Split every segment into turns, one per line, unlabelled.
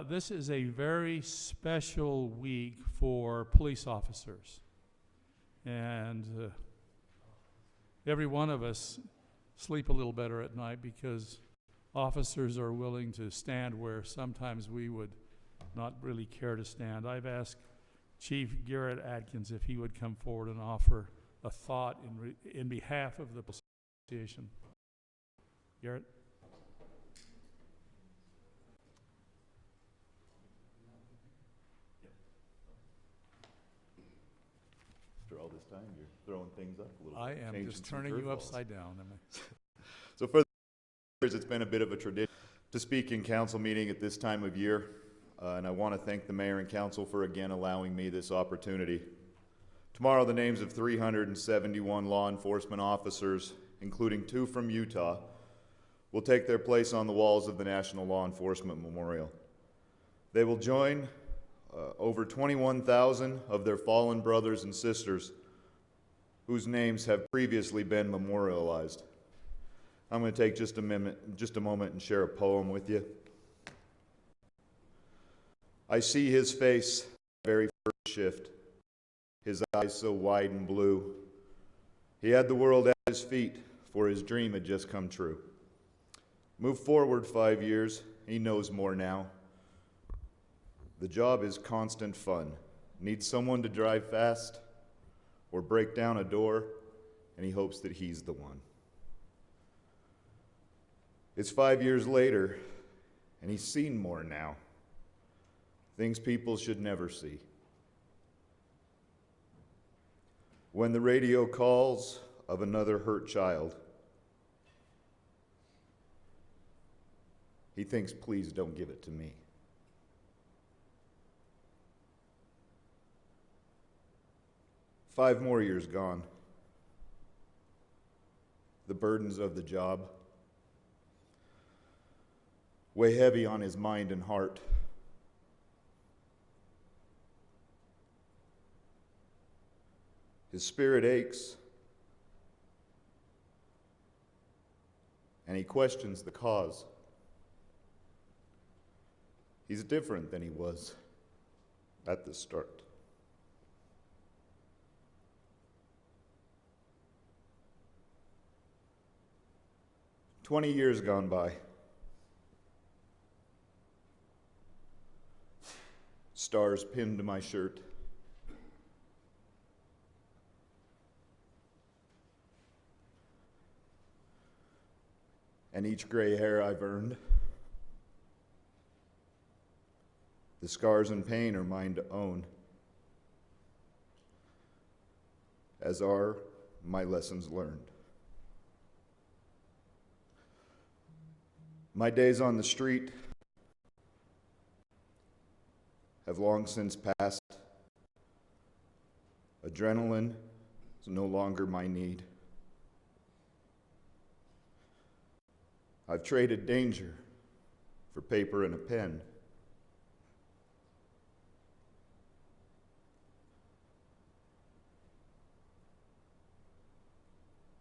This is a very special week for police officers. And every one of us sleep a little better at night because officers are willing to stand where sometimes we would not really care to stand. I've asked Chief Garrett Atkins if he would come forward and offer a thought in behalf of the association. Garrett?
After all this time, you're throwing things up a little
I
bit.
am just turning you upside down.
So for the years, it's been a bit of a tradition to speak in council meeting at this time of year, and I want to thank the mayor and council for again allowing me this opportunity. Tomorrow, the names of 371 law enforcement officers, including 2 from Utah, will take their place on the walls of the National Law Enforcement Memorial. They will join over 21,000 of their fallen brothers and sisters whose names have previously been memorialized. I'm going to take just a moment and share a poem with you. I see his face, very first shift, his eyes so wide and blue. He had the world at his feet, for his dream had just come true. Move forward 5 years, he knows more now. The job is constant fun. Needs someone to drive fast or break down a door, and he hopes that he's the one. It's 5 years later, and he's seen more now. Things people should never see. When the radio calls of another hurt child, he thinks, please don't give it to me. Five more years gone. The burdens of the job weigh heavy on his mind and heart. His spirit aches, and he questions the cause. He's different than he was at the start. "20 years gone by. Stars pinned to my shirt. And each gray hair I've earned. The scars and pain are mine to own, as are my lessons learned. My days on the street have long since passed. Adrenaline is no longer my need. I've traded danger for paper and a pen.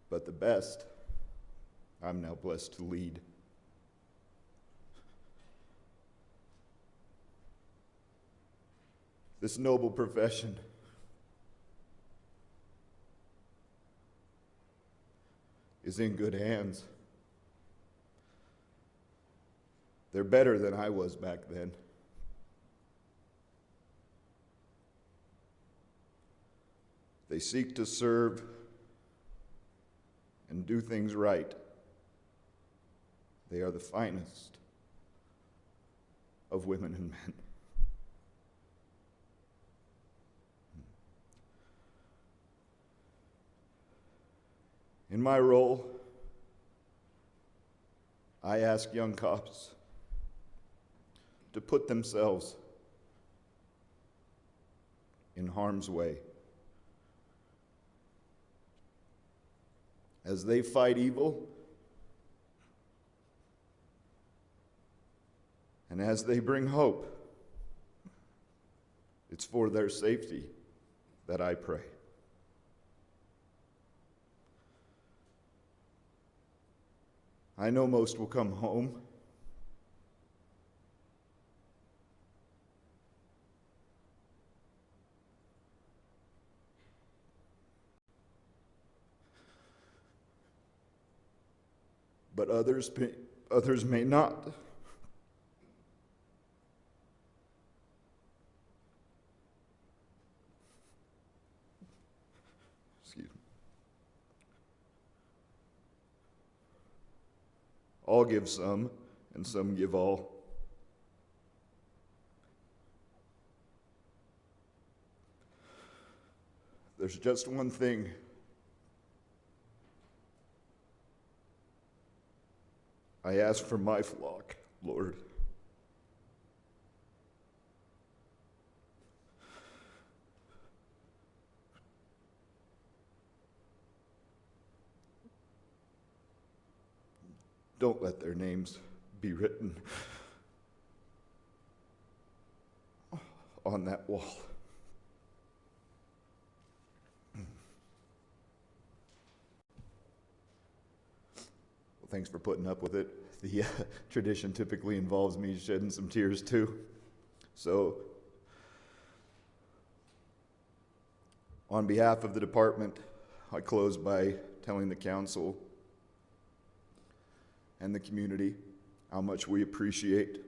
But the best, I'm now blessed to lead. This noble profession is in good hands. They're better than I was back then. They seek to serve and do things right. They are the finest of women and men. In my role, I ask young cops to put themselves in harm's way as they fight evil and as they bring hope. It's for their safety that I pray. I know most will come home, but others may not. Excuse me. All give some, and some give all. There's just one thing I ask for my flock, Lord. Don't let their names be written on that wall. Well, thanks for putting up with it. The tradition typically involves me shedding some tears too. So, on behalf of the department, I close by telling the council and the community how much we appreciate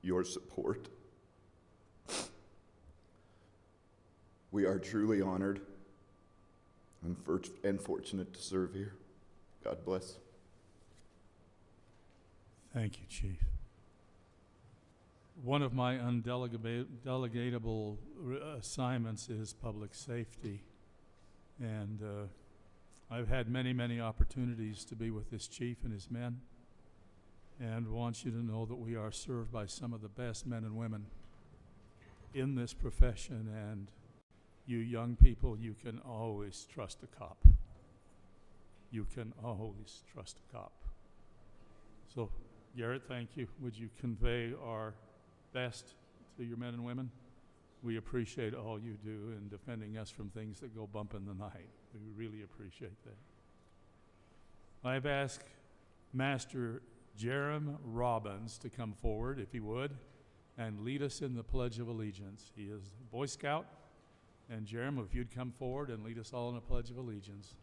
your support. We are truly honored and fortunate to serve here. God bless.
Thank you, Chief. One of my undelegatable assignments is public safety. And I've had many, many opportunities to be with this chief and his men, and want you to know that we are served by some of the best men and women in this profession, and you young people, you can always trust a cop. You can always trust a cop. So, Garrett, thank you. Would you convey our best to your men and women? We appreciate all you do in defending us from things that go bump in the night. We really appreciate that. I've asked Master Jerem Robbins to come forward, if he would, and lead us in the Pledge of Allegiance. He is a Boy Scout, and Jerem, if you'd come forward and lead us all in a Pledge of Allegiance.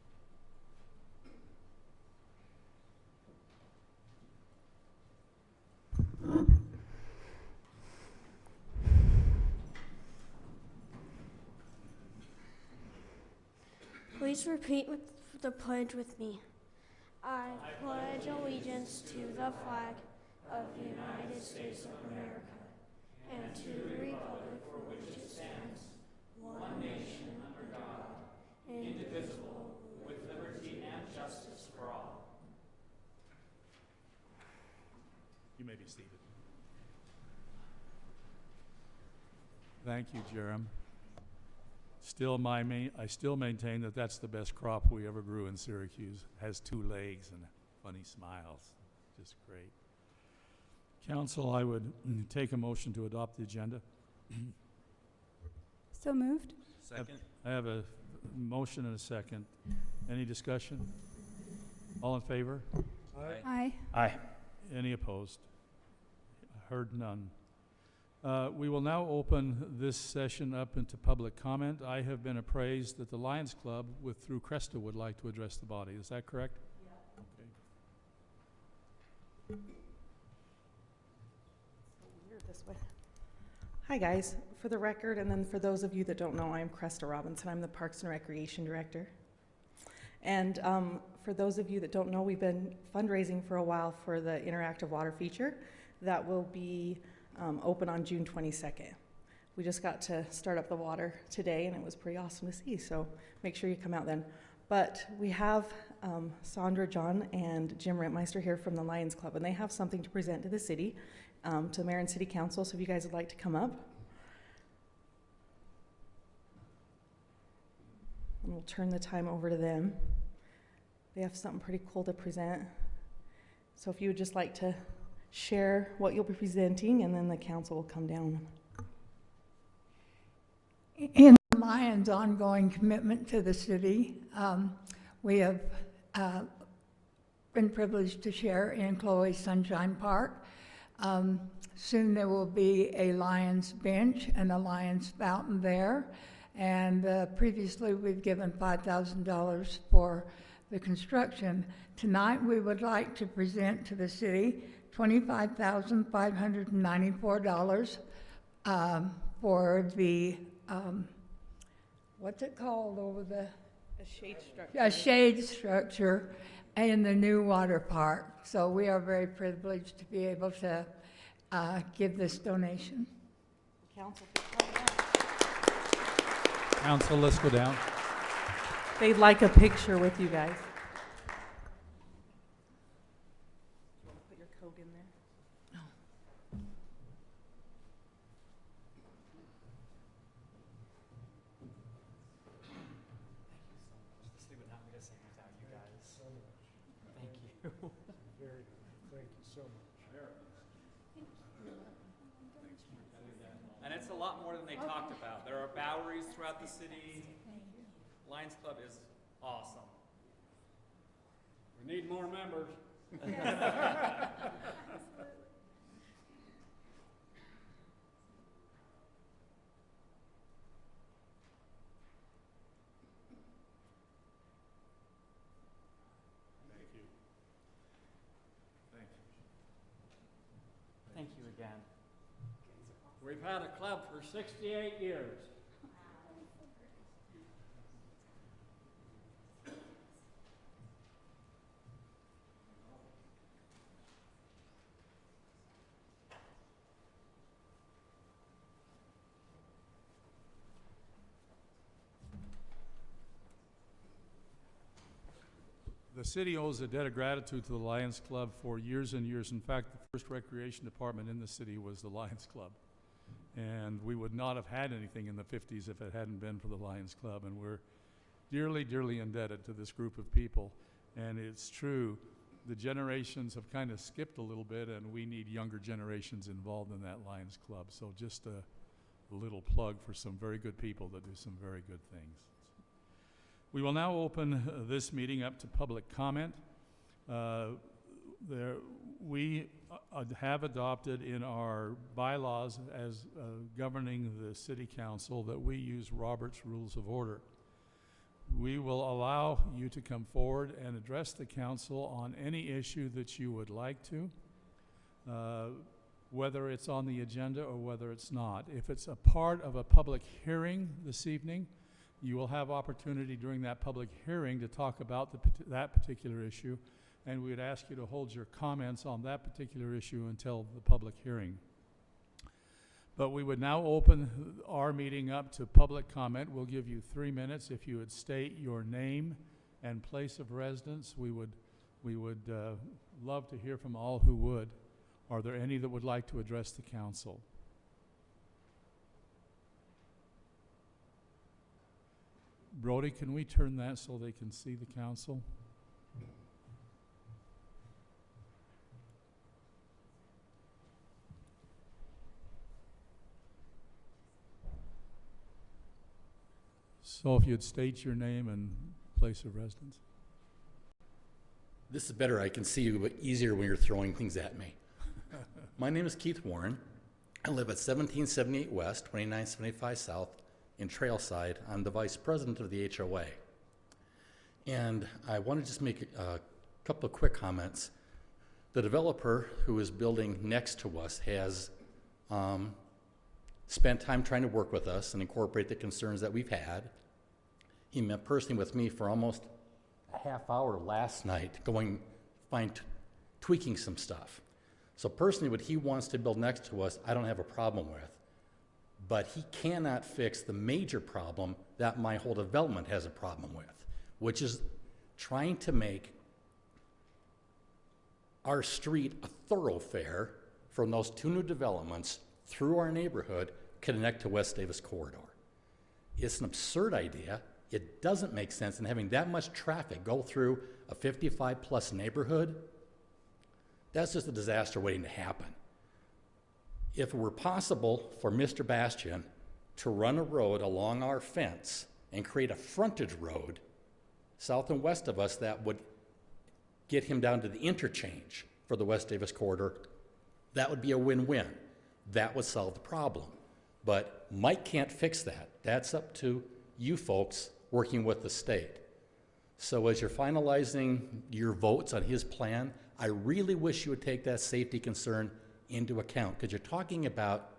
Please repeat the pledge with me. I pledge allegiance to the flag of the United States of America and to the republic for which it stands, one nation under God, indivisible, with liberty and justice for all.
You may be seated. Thank you, Jerem. I still maintain that that's the best crop we ever grew in Syracuse. Has 2 legs and funny smiles. Just great. Council, I would take a motion to adopt the agenda.
So moved.
Second.
I have a motion and a second. Any discussion? All in favor?
Aye.
Aye.
Any opposed? Heard none. We will now open this session up into public comment. I have been appraised that the Lions Club through Cresta would like to address the body. Is that correct? Yeah. Okay.
Weird this way. Hi guys. For the record, and then for those of you that don't know, I'm Cresta Robinson. I'm the Parks and Recreation Director. And for those of you that don't know, we've been fundraising for a while for the interactive water feature that will be open on June 22nd. We just got to start up the water today, and it was pretty awesome to see, so make sure you come out then. But we have Sandra, John, and Jim Rentmeister here from the Lions Club, and they have something to present to the city, to the mayor and city council, so if you guys would like to come up. And we'll turn the time over to them. They have something pretty cool to present. So if you would just like to share what you'll be presenting, and then the council will come down.
In the Lions' ongoing commitment to the city, we have been privileged to share in Chloe's Sunshine Park. Soon there will be a Lions bench and a Lions fountain there. And previously we've given $5,000 for the construction. Tonight, we would like to present to the city $25,594 for the, what's it called over the?
A shade structure.
A shade structure in the new water park. So we are very privileged to be able to give this donation.
Council.
Council, let's go down.
They'd like a picture with you guys. You want to put your coat in there?
This thing would not be the same without you guys. Thank you.
Very good. Thank you so much.
And it's a lot more than they talked about. There are Boweries throughout the city. Lions Club is awesome.
We need more members.
Thank you. Thank you.
Thank you again.
We've had a club for 68 years.
The city owes a debt of gratitude to the Lions Club for years and years. In fact, the first recreation department in the city was the Lions Club. And we would not have had anything in the 50s if it hadn't been for the Lions Club. And we're dearly, dearly indebted to this group of people. And it's true, the generations have kind of skipped a little bit, and we need younger generations involved in that Lions Club. So just a little plug for some very good people that do some very good things. We will now open this meeting up to public comment. We have adopted in our bylaws as governing the city council that we use Robert's Rules of Order. We will allow you to come forward and address the council on any issue that you would like to, whether it's on the agenda or whether it's not. If it's a part of a public hearing this evening, you will have opportunity during that public hearing to talk about that particular issue, and we would ask you to hold your comments on that particular issue until the public hearing. But we would now open our meeting up to public comment. We'll give you 3 minutes. If you would state your name and place of residence, we would love to hear from all who would. Are there any that would like to address the council? Brody, can we turn that so they can see the council? So if you'd state your name and place of residence.
This is better. I can see you, but easier when you're throwing things at me. My name is Keith Warren. I live at 1778 West, 2975 South in Trailside. I'm the vice president of the HOA. And I want to just make a couple of quick comments. The developer who is building next to us has spent time trying to work with us and incorporate the concerns that we've had. He met personally with me for almost a half hour last night tweaking some stuff. So personally, what he wants to build next to us, I don't have a problem with. But he cannot fix the major problem that my whole development has a problem with, which is trying to make our street a thoroughfare from those two new developments through our neighborhood connect to West Davis Corridor. It's an absurd idea. It doesn't make sense, and having that much traffic go through a 55-plus neighborhood, that's just a disaster waiting to happen. If it were possible for Mr. Bastian to run a road along our fence and create a frontage road south and west of us that would get him down to the interchange for the West Davis Corridor, that would be a win-win. That would solve the problem. But Mike can't fix that. That's up to you folks working with the state. So as you're finalizing your votes on his plan, I really wish you would take that safety concern into account, because you're talking about,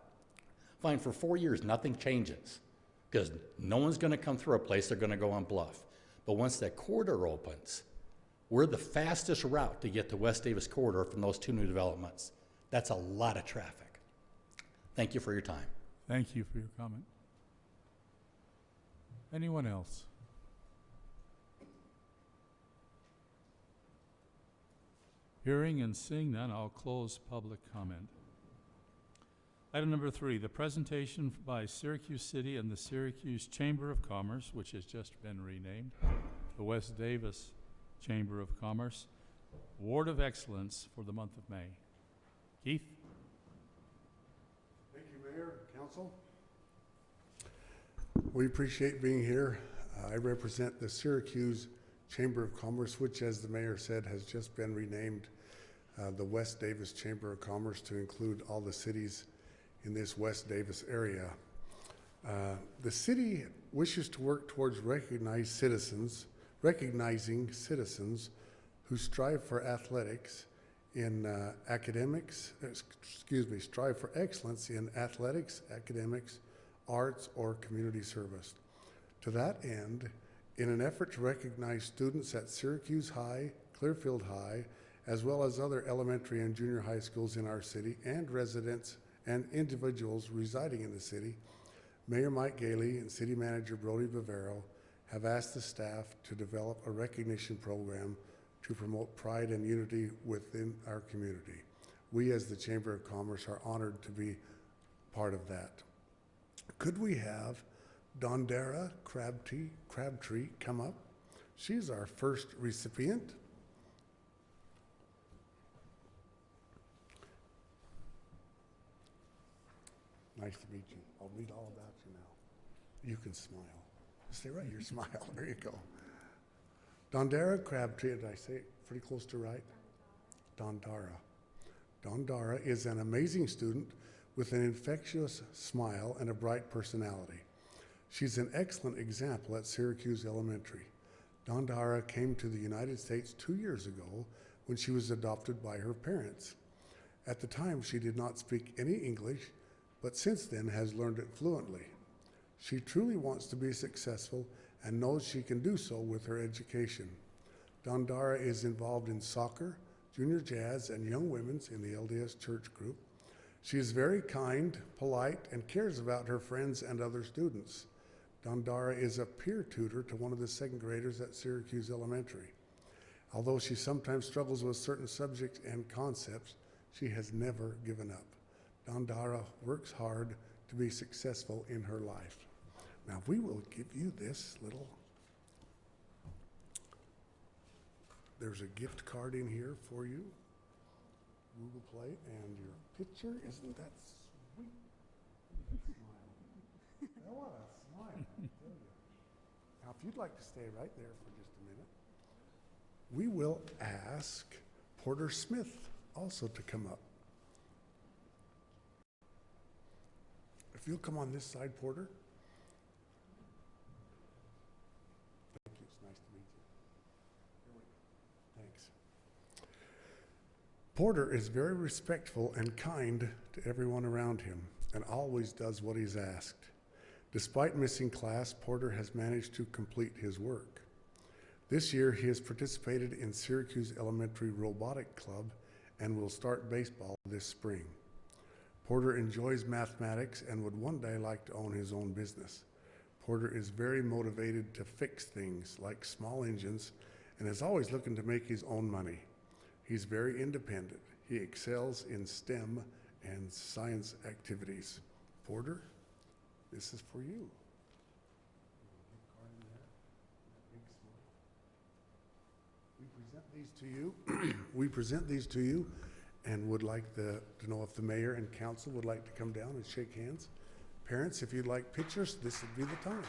fine, for 4 years, nothing changes, because no one's going to come through our place, they're going to go on Bluff. But once that corridor opens, we're the fastest route to get to West Davis Corridor from those 2 new developments. That's a lot of traffic. Thank you for your time.
Thank you for your comment. Anyone else? Hearing and seeing none, I'll close public comment. Item number 3, the presentation by Syracuse City and the Syracuse Chamber of Commerce, which has just been renamed the West Davis Chamber of Commerce, Award of Excellence for the month of May. Keith?
Thank you, Mayor, Council. We appreciate being here. I represent the Syracuse Chamber of Commerce, which, as the mayor said, has just been renamed the West Davis Chamber of Commerce to include all the cities in this West Davis area. The city wishes to work towards recognizing citizens who strive for athletics in strive for excellence in athletics, academics, arts, or community service. To that end, in an effort to recognize students at Syracuse High, Clearfield High, as well as other elementary and junior high schools in our city, and residents and individuals residing in the city, Mayor Mike Gailey and City Manager Brody Bavaro have asked the staff to develop a recognition program to promote pride and unity within our community. We, as the Chamber of Commerce, are honored to be part of that. Could we have Dondera Crabtree come up? She's our first recipient. Nice to meet you. I'll read all about you now. You can smile. Stay right here, smile. There you go. Dondera Crabtree, did I say it pretty close to right? Dondara. Dondara is an amazing student with an infectious smile and a bright personality. She's an excellent example at Syracuse Elementary. Dondara came to the United States 2 years ago when she was adopted by her parents. At the time, she did not speak any English, but since then has learned it fluently. She truly wants to be successful and knows she can do so with her education. Dondara is involved in soccer, junior jazz, and young women's in the LDS church group. She is very kind, polite, and cares about her friends and other students. Dondara is a peer tutor to one of the second graders at Syracuse Elementary. Although she sometimes struggles with certain subjects and concepts, she has never given up. Dondara works hard to be successful in her life. Now we will give you this little, there's a gift card in here for you, Google Play, and your picture, isn't that sweet? Smile. I want a smile, I tell you. Now if you'd like to stay right there for just a minute, we will ask Porter Smith also to come up. If you'll come on this side, Porter. Thank you, it's nice to meet you. Thanks. Porter is very respectful and kind to everyone around him and always does what he's asked. Despite missing class, Porter has managed to complete his work. This year, he has participated in Syracuse Elementary Robotic Club and will start baseball this spring. Porter enjoys mathematics and would one day like to own his own business. Porter is very motivated to fix things like small engines and is always looking to make his own money. He's very independent. He excels in STEM and science activities. Porter, this is for you. We present these to you and would like to know if the mayor and council would like to come down and shake hands. Parents, if you'd like pictures, this would be the time.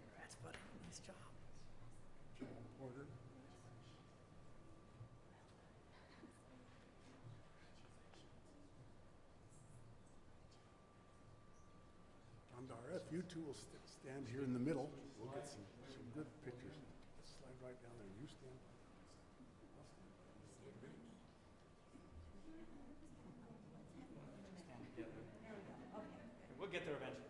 Congrats, buddy. Nice job.
Porter. if you two will stand here in the middle, we'll get some good pictures. Slide right down there. You stand.
We'll get there eventually.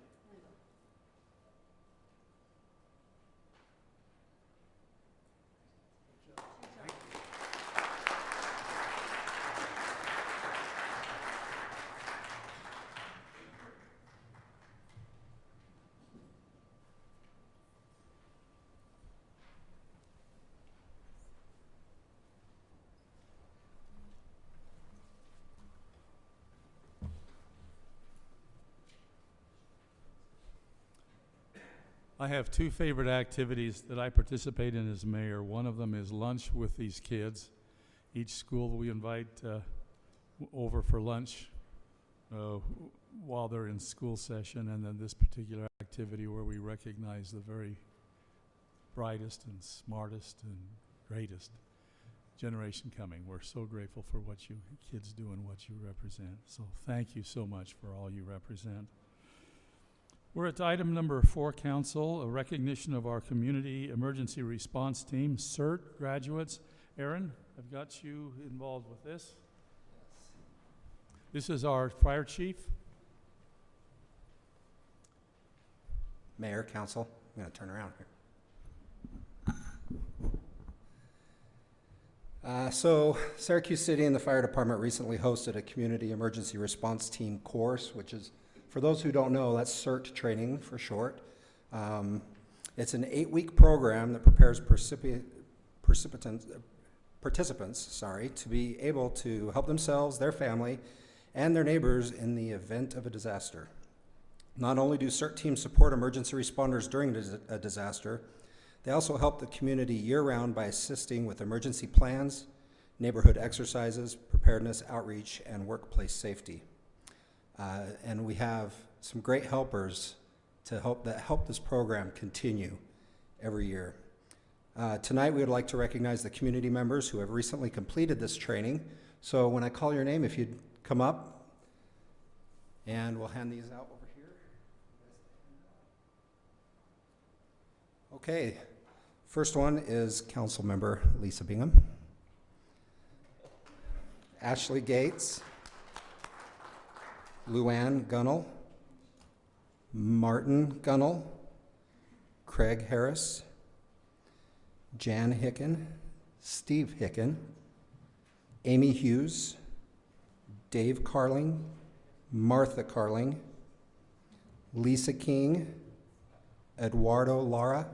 I have two favorite activities that I participate in as mayor. One of them is lunch with these kids. Each school we invite over for lunch while they're in school session, and then this particular activity where we recognize the very brightest and smartest and greatest generation coming. We're so grateful for what you kids do and what you represent. So thank you so much for all you represent. We're at item number 4, Council, a recognition of our Community Emergency Response Team, CERT graduates. Aaron, I've got you involved with this. This is our fire chief.
Mayor, Council, I'm going to turn around here. So Syracuse City and the Fire Department recently hosted a Community Emergency Response Team course, which is, for those who don't know, that's CERT training for short. It's an 8-week program that prepares participants to be able to help themselves, their family, and their neighbors in the event of a disaster. Not only do CERT teams support emergency responders during a disaster, they also help the community year-round by assisting with emergency plans, neighborhood exercises, preparedness, outreach, and workplace safety. And we have some great helpers that help this program continue every year. Tonight, we would like to recognize the community members who have recently completed this training. So when I call your name, if you'd come up, and we'll hand these out over here. Okay, first one is Council Member Lisa Bingham, Ashley Gates, Luann Gunnell, Martin Gunnell, Craig Harris, Jan Hicken, Steve Hicken, Amy Hughes, Dave Carling, Martha Carling, Lisa King, Eduardo Lara,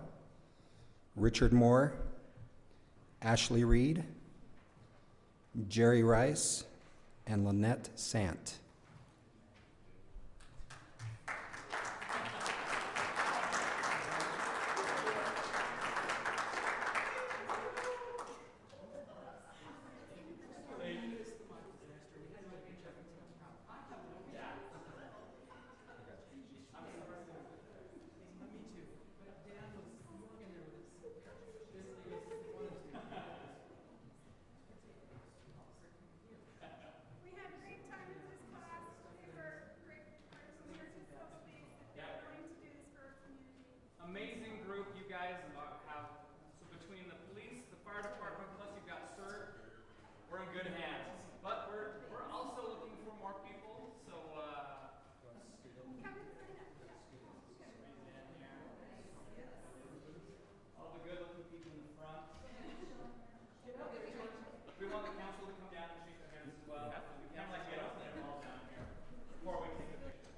Richard Moore, Ashley Reed, Jerry Rice, and Lynette Sant.
Amazing group you guys have. So between the police, the fire department, plus you've got CERT, we're in good hands. But we're also looking for more people. So all the good-looking people in the front. We want the council to come down and shake their hands as well. We can't like get up there all down here before we take a picture.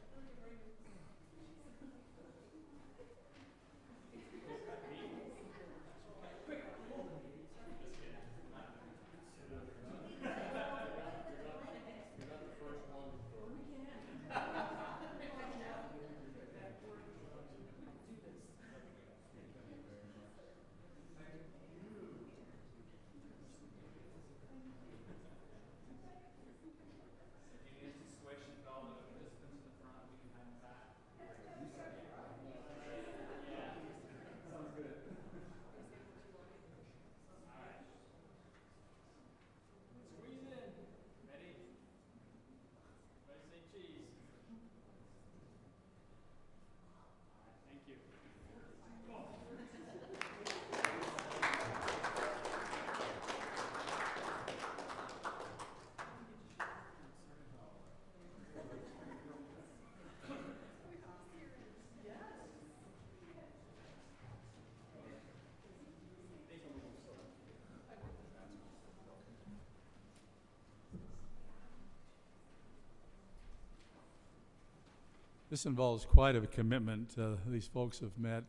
This involves quite a commitment. These folks have met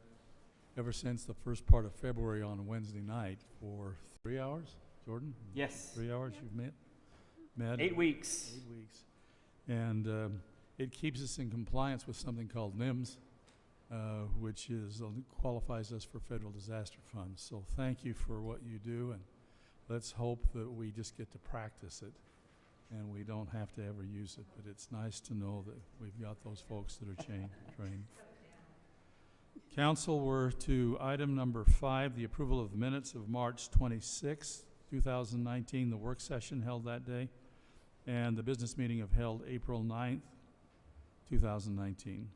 ever since the first part of February on a Wednesday night for 3 hours. Jordan?
Yes.
3 hours you've met?
8 weeks.
8 weeks. And it keeps us in compliance with something called NIMS, which qualifies us for federal disaster funds. So thank you for what you do, and let's hope that we just get to practice it and we don't have to ever use it. But it's nice to know that we've got those folks that are trained. Council, we're to item number 5, the approval of the minutes of March 26, 2019, the work session held that day, and the business meeting held April 9th, 2019.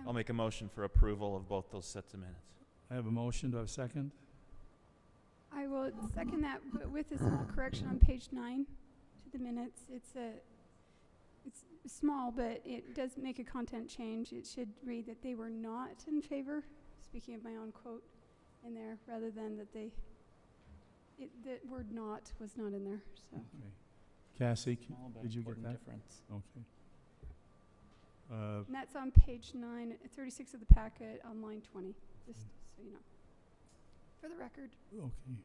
I'll make a motion for approval of both those sets of minutes.
I have a motion. Do I have a second?
I will second that, but with a small correction on page 9 to the minutes. It's small, but it does make a content change. It should read that they were not in favor, speaking of my own quote in there, rather than that the word not was not in there. So.
Okay. Cassie, did you get that?
Difference.
Okay.
And that's on page 9, 36 of the packet on line 20, just so you know. For the record.
Okay.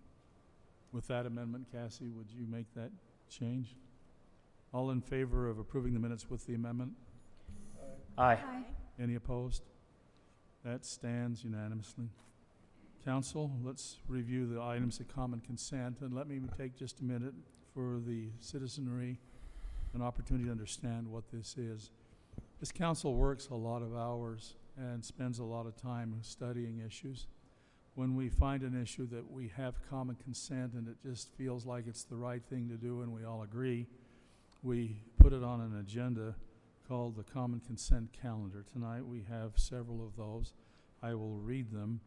With that amendment, Cassie, would you make that change? All in favor of approving the minutes with the amendment?
Aye.
Aye.
Any opposed? That stands unanimously. Council, let's review the items of common consent, and let me take just a minute for the citizenry an opportunity to understand what this is. This council works a lot of hours and spends a lot of time studying issues. When we find an issue that we have common consent and it just feels like it's the right thing to do and we all agree, we put it on an agenda called the Common Consent Calendar. Tonight we have several of those. I will read them.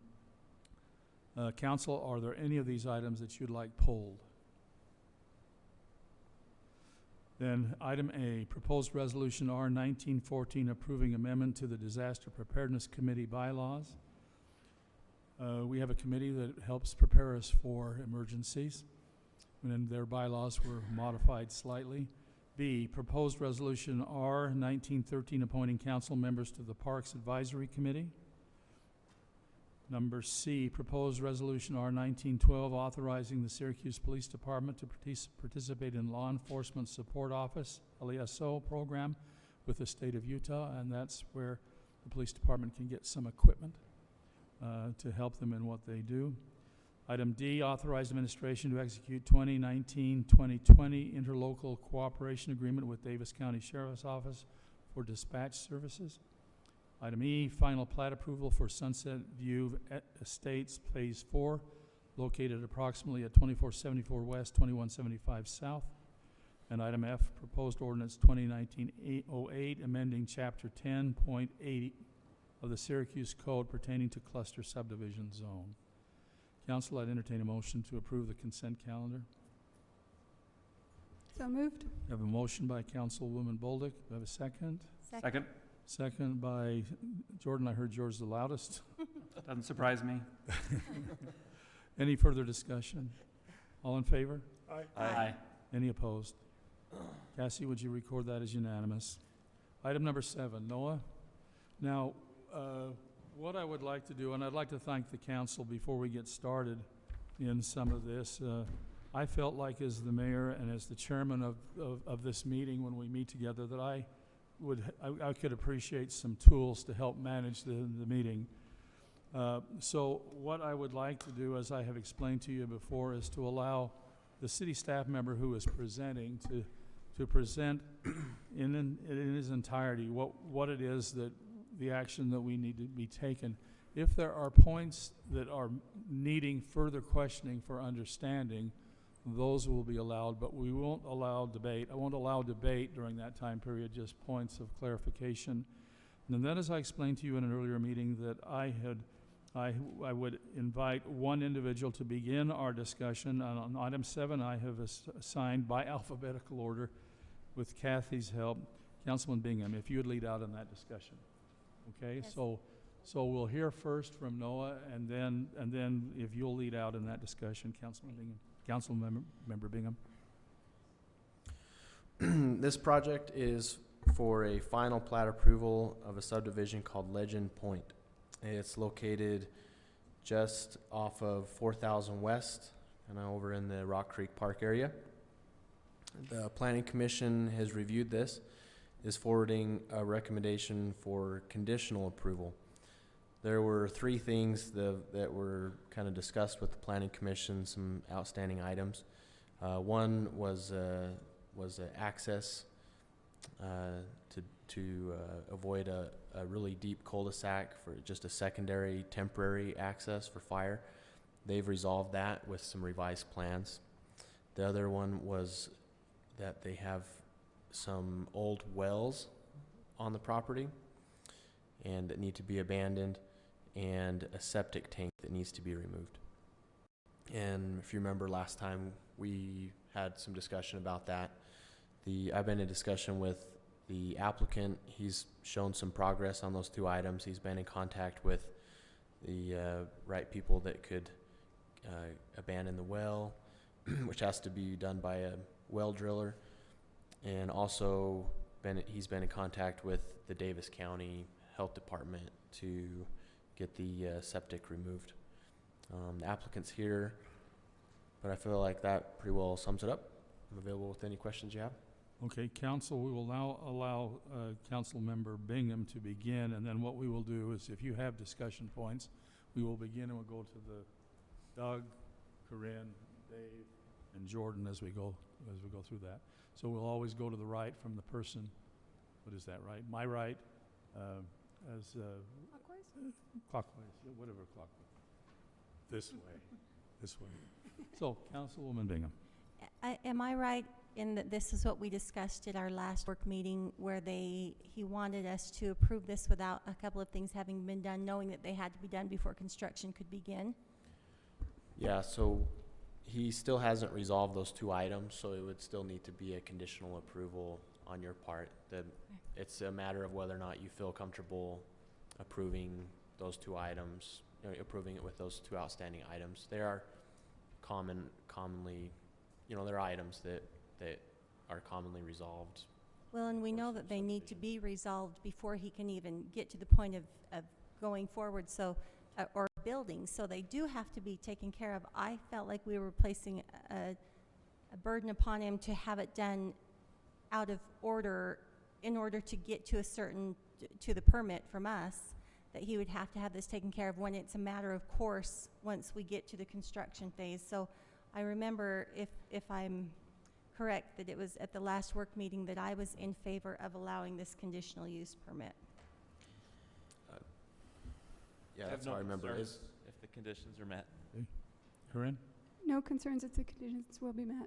Council, are there any of these items that you'd like pulled? Then item A, proposed resolution R-1914 approving amendment to the Disaster Preparedness Committee bylaws. We have a committee that helps prepare us for emergencies, and their bylaws were modified slightly. B, proposed resolution R-1913 appointing council members to the Parks Advisory Committee. Number C, proposed resolution R-1912 authorizing the Syracuse Police Department to participate in Law Enforcement Support Office, LESO program with the state of Utah, and that's where the police department can get some equipment to help them in what they do. Item D, authorize administration to execute 2019-2020 interlocal cooperation agreement with Davis County Sheriff's Office for dispatch services. Item E, final plat approval for Sunset View Estates Phase 4, located approximately at 2474 West, 2175 South. And item F, proposed ordinance 2019-08, amending Chapter 10.80 of the Syracuse Code pertaining to cluster subdivision zone. Council, I'd entertain a motion to approve the consent calendar.
So moved.
I have a motion by Councilwoman Bolduc. Do I have a second?
Second.
Second by Jordan. I heard yours the loudest.
Doesn't surprise me.
Any further discussion? All in favor?
Aye.
Any opposed? Cassie, would you record that as unanimous? Item number 7, Noah. Now, what I would like to do, and I'd like to thank the council before we get started in some of this. I felt like as the mayor and as the chairman of this meeting when we meet together that I could appreciate some tools to help manage the meeting. So what I would like to do, as I have explained to you before, is to allow the city staff member who is presenting to present in his entirety what it is that the action that we need to be taken. If there are points that are needing further questioning for understanding, those will be allowed, but we won't allow debate. I won't allow debate during that time period, just points of clarification. And then, as I explained to you in an earlier meeting, that I would invite one individual to begin our discussion. On item 7, I have assigned by alphabetical order, with Kathy's help, Councilman Bingham, if you would lead out in that discussion. Okay, yes. So we'll hear first from Noah, and then if you'll lead out in that discussion, Councilman Bingham. Council member Bingham.
This project is for a final plat approval of a subdivision called Legend Point. It's located just off of 4000 West, kind of over in the Rock Creek Park area. The Planning Commission has reviewed this, is forwarding a recommendation for conditional approval. There were three things that were kind of discussed with the Planning Commission, some outstanding items. One was access to avoid a really deep cul-de-sac for just a secondary temporary access for fire. They've resolved that with some revised plans. The other one was that they have some old wells on the property and that need to be abandoned, and a septic tank that needs to be removed. And if you remember last time we had some discussion about that, I've been in discussion with the applicant. He's shown some progress on those two items. He's been in contact with the right people that could abandon the well, which has to be done by a well driller. And also he's been in contact with the Davis County Health Department to get the septic removed. The applicant's here, but I feel like that pretty well sums it up. I'm available with any questions you have.
Okay, council, we will now allow Council Member Bingham to begin, and then what we will do is if you have discussion points, we will begin and we'll go to the Doug, Corinne, Dave, and Jordan as we go through that. So we'll always go to the right from the person, what is that, right? My right, as clockwise, yeah, whatever clockwise. This way. So, Councilwoman Bingham.
Am I right in that this is what we discussed at our last work meeting, where he wanted us to approve this without a couple of things having been done, knowing that they had to be done before construction could begin?
Yeah, so he still hasn't resolved those two items, so it would still need to be a conditional approval on your part. It's a matter of whether or not you feel comfortable approving those two items, approving it with those two outstanding items. They are commonly, they're items that are commonly resolved.
Well, and we know that they need to be resolved before he can even get to the point of going forward, or building, so they do have to be taken care of. I felt like we were placing a burden upon him to have it done out of order in order to get to to the permit from us, that he would have to have this taken care of when it's a matter of course once we get to the construction phase. So I remember, if I'm correct, that it was at the last work meeting that I was in favor of allowing this conditional use permit.
Yeah,
I
that's
have
how I
no
remember it.
concerns if the conditions are met.
Okay. Corinne?
No concerns if the conditions will be met.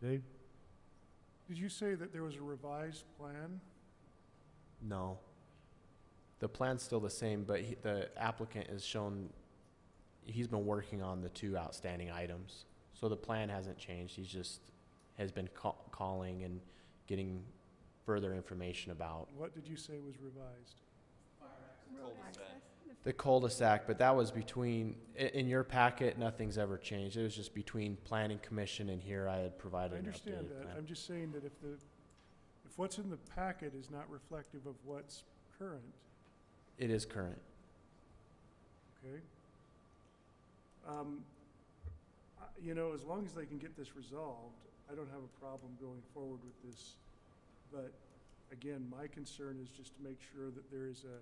Dave?
Did you say that there was a revised plan?
No. The plan's still the same, but the applicant has shown he's been working on the two outstanding items. So the plan hasn't changed. He just has been calling and getting further information about
What did you say was revised?
the cul-de-sac, but that was between, in your packet, nothing's ever changed. It was just between Planning Commission and here I had provided
I
an
understand
updated
that.
plan.
I'm just saying that if what's in the packet is not reflective of what's current,
It is current.
okay? As long as they can get this resolved, I don't have a problem going forward with this. But again, my concern is just to make sure that there is a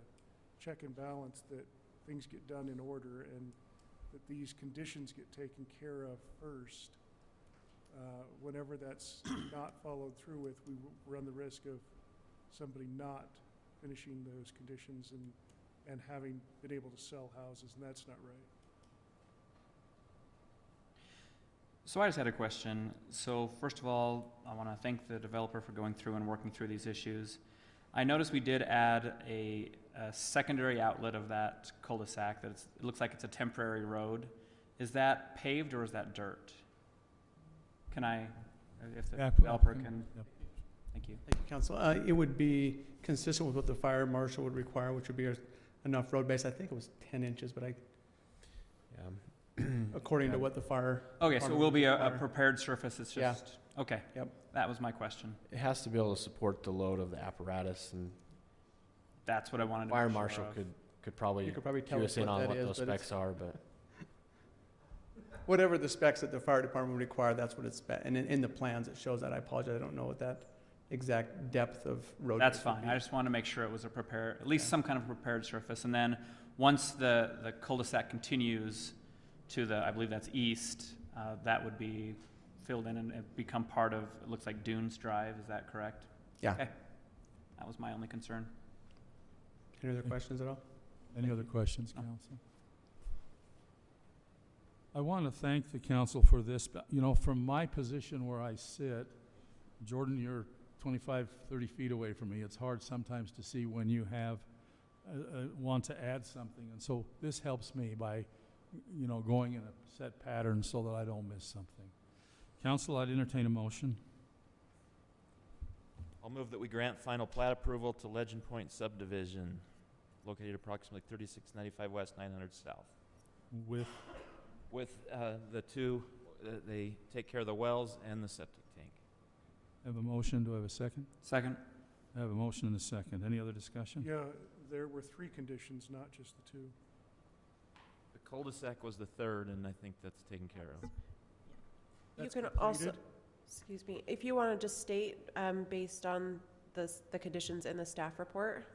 check and balance, that things get done in order and that these conditions get taken care of first. Whenever that's not followed through with, we run the risk of somebody not finishing those conditions and having been able to sell houses, and that's not right.
So I just had a question. So first of all, I want to thank the developer for going through and working through these issues. I noticed we did add a secondary outlet of that cul-de-sac. It looks like it's a temporary road. Is that paved or is that dirt? Can I, if the developer can?
Yep.
Thank you.
Thank you, Council. It would be consistent with what the fire marshal would require, which would be enough road base. I think it was 10 inches, but according to what the fire.
Okay, so it
department
will be a
require.
prepared surface, it's
Yeah.
just, okay.
Yep.
That was my question.
It has to be able to support the load of the apparatus, and
That's what I wanted to
fire
make sure
marshal
of.
could probably
You could probably tell
cue
us
us in
what
on
that
what
is,
those
but it's-
specs are, but
Whatever the specs that the fire department would require, that's what it's, and in the plans, it shows that. I apologize, I don't know what that exact depth of road.
That's
base would
fine.
be.
I just wanted to make sure it was a prepared, at least some kind of prepared surface. And then once the cul-de-sac continues to the, I believe that's east, that would be filled in and become part of, it looks like Dunes Drive. Is that correct?
Yeah.
Okay. That was my only concern.
Any other questions at all?
Any other questions, council? I want to thank the council for this. But, you know, from my position where I sit, Jordan, you're 25, 30 feet away from me. It's hard sometimes to see when you have want to add something. And so this helps me by, you know, going in a set pattern so that I don't miss something. Council, I'd entertain a motion.
I'll move that we grant final plat approval to Legend Point subdivision, located approximately 3695 west, 900 south. With the two, they take care of the wells and the septic tank.
I have a motion. Do I have a second?
Second.
I have a motion and a second. Any other discussion?
Yeah, there were 3 conditions, not just the 2.
The cul-de-sac was the third, and I think that's taken care of.
You can also, excuse me, if you want to just state, based on the conditions in the staff report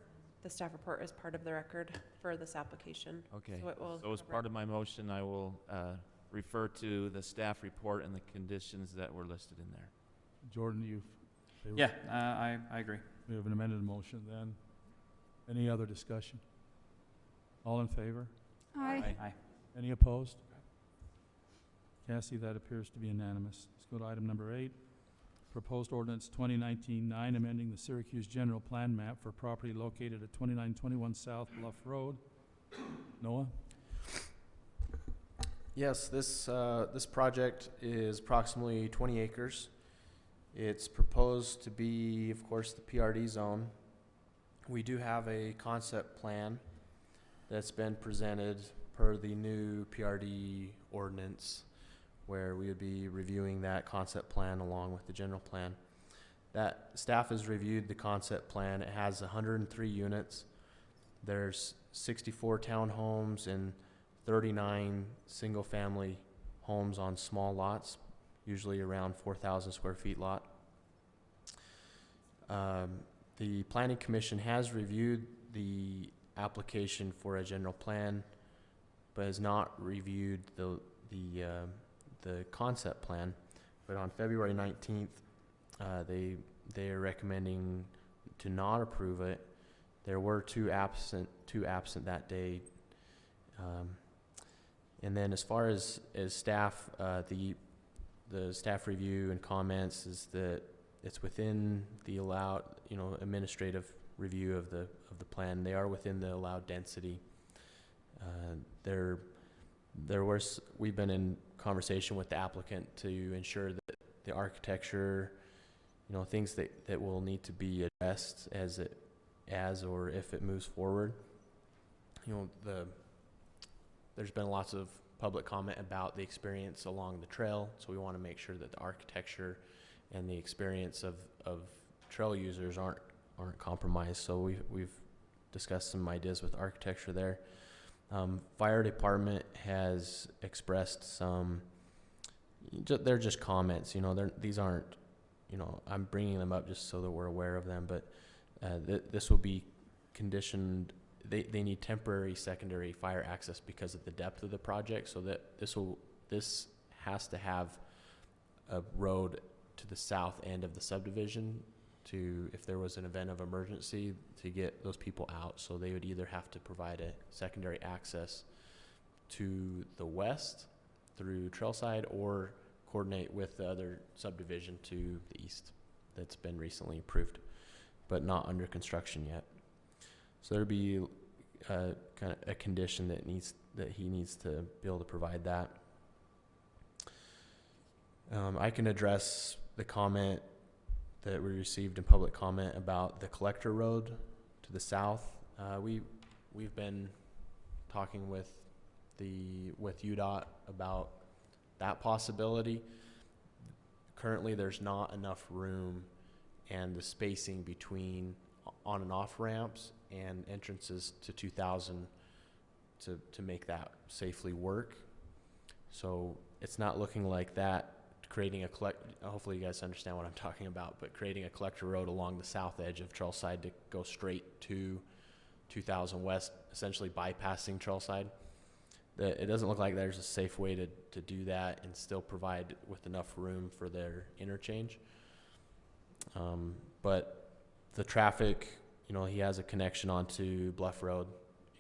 is part of the record for this application.
Okay,
So it will
so as
cover
part of my motion, I will refer to the staff report and the conditions that were listed in there.
Jordan, you?
Yeah, I agree.
We have an amended motion then. Any other discussion? All in favor?
Aye.
Aye.
Any opposed? Cassie, that appears to be unanimous. Let's go to item number 8. Proposed ordinance 2019-9, amending the Syracuse general plan map for property located at 2921 South Bluff Road. Noah?
yes, this project is approximately 20 acres. It's proposed to be, of course, the PRD zone. We do have a concept plan that's been presented per the new PRD ordinance, where we would be reviewing that concept plan along with the general plan. That staff has reviewed the concept plan. It has 103 units. There's 64 townhomes and 39 single-family homes on small lots, usually around 4,000 square feet lot. The Planning Commission has reviewed the application for a general plan, but has not reviewed the concept plan. But on February 19th, they are recommending to not approve it. There were two absent that day. And then as far as staff, the staff review and comments is that it's within the allowed, administrative review of the plan. They are within the allowed density. We've been in conversation with the applicant to ensure that the architecture, things that will need to be addressed as or if it moves forward. There's been lots of public comment about the experience along the trail, so we want to make sure that the architecture and the experience of trail users aren't compromised. So we've discussed some ideas with architecture there. Fire department has expressed some. They're just comments. These aren't. I'm bringing them up just so that we're aware of them. But this will be conditioned. They need temporary secondary fire access because of the depth of the project. So that this has to have a road to the south end of the subdivision to, if there was an event of emergency, to get those people out. So they would either have to provide a secondary access to the west through Trailside or coordinate with the other subdivision to the east that's been recently approved, but not under construction yet. So there'd be kind of a condition that he needs to be able to provide that. I can address the comment that we received in public comment about the collector road to the south. We've been talking with with UDOT about that possibility. Currently, there's not enough room and the spacing between on and off ramps and entrances to 2000 to make that safely work. So it's not looking like that, creating a hopefully you guys understand what I'm talking about, but creating a collector road along the south edge of Trailside to go straight to 2000 West, essentially bypassing Trailside. It doesn't look like there's a safe way to do that and still provide with enough room for their interchange. But the traffic, you know, he has a connection onto Bluff Road,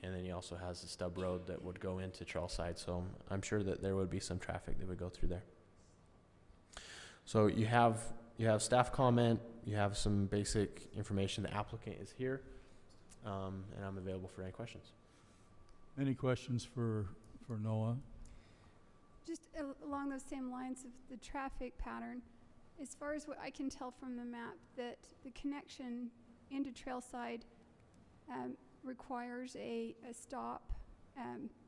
and then he also has the stub road that would go into Trailside. So I'm sure that there would be some traffic that would go through there. So you have staff comment, you have some basic information. The applicant is here, and I'm available for any questions.
Any questions for Noah?
Just along those same lines of the traffic pattern, as far as what I can tell from the map, that the connection into Trailside requires a stop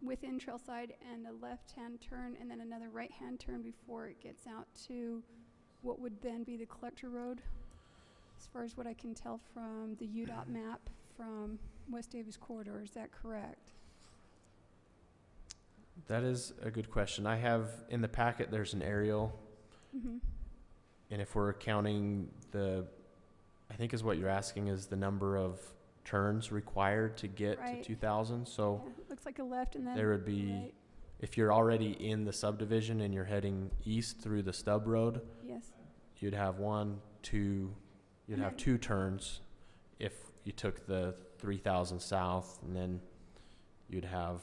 within Trailside and a left-hand turn and then another right-hand turn before it gets out to what would then be the collector road, as far as what I can tell from the UDOT map from West Davis Corridor. Is that correct?
That is a good question. I have in the packet, there's an aerial.
Mm-hmm.
And if we're counting I think is what you're asking is the number of turns required to get
Right.
to 2000. So
Yeah, looks like a left and then
there would be,
right.
if you're already in the subdivision and you're heading east through the stub road,
Yes.
you'd have two turns if you took the 3000 south, and then you'd have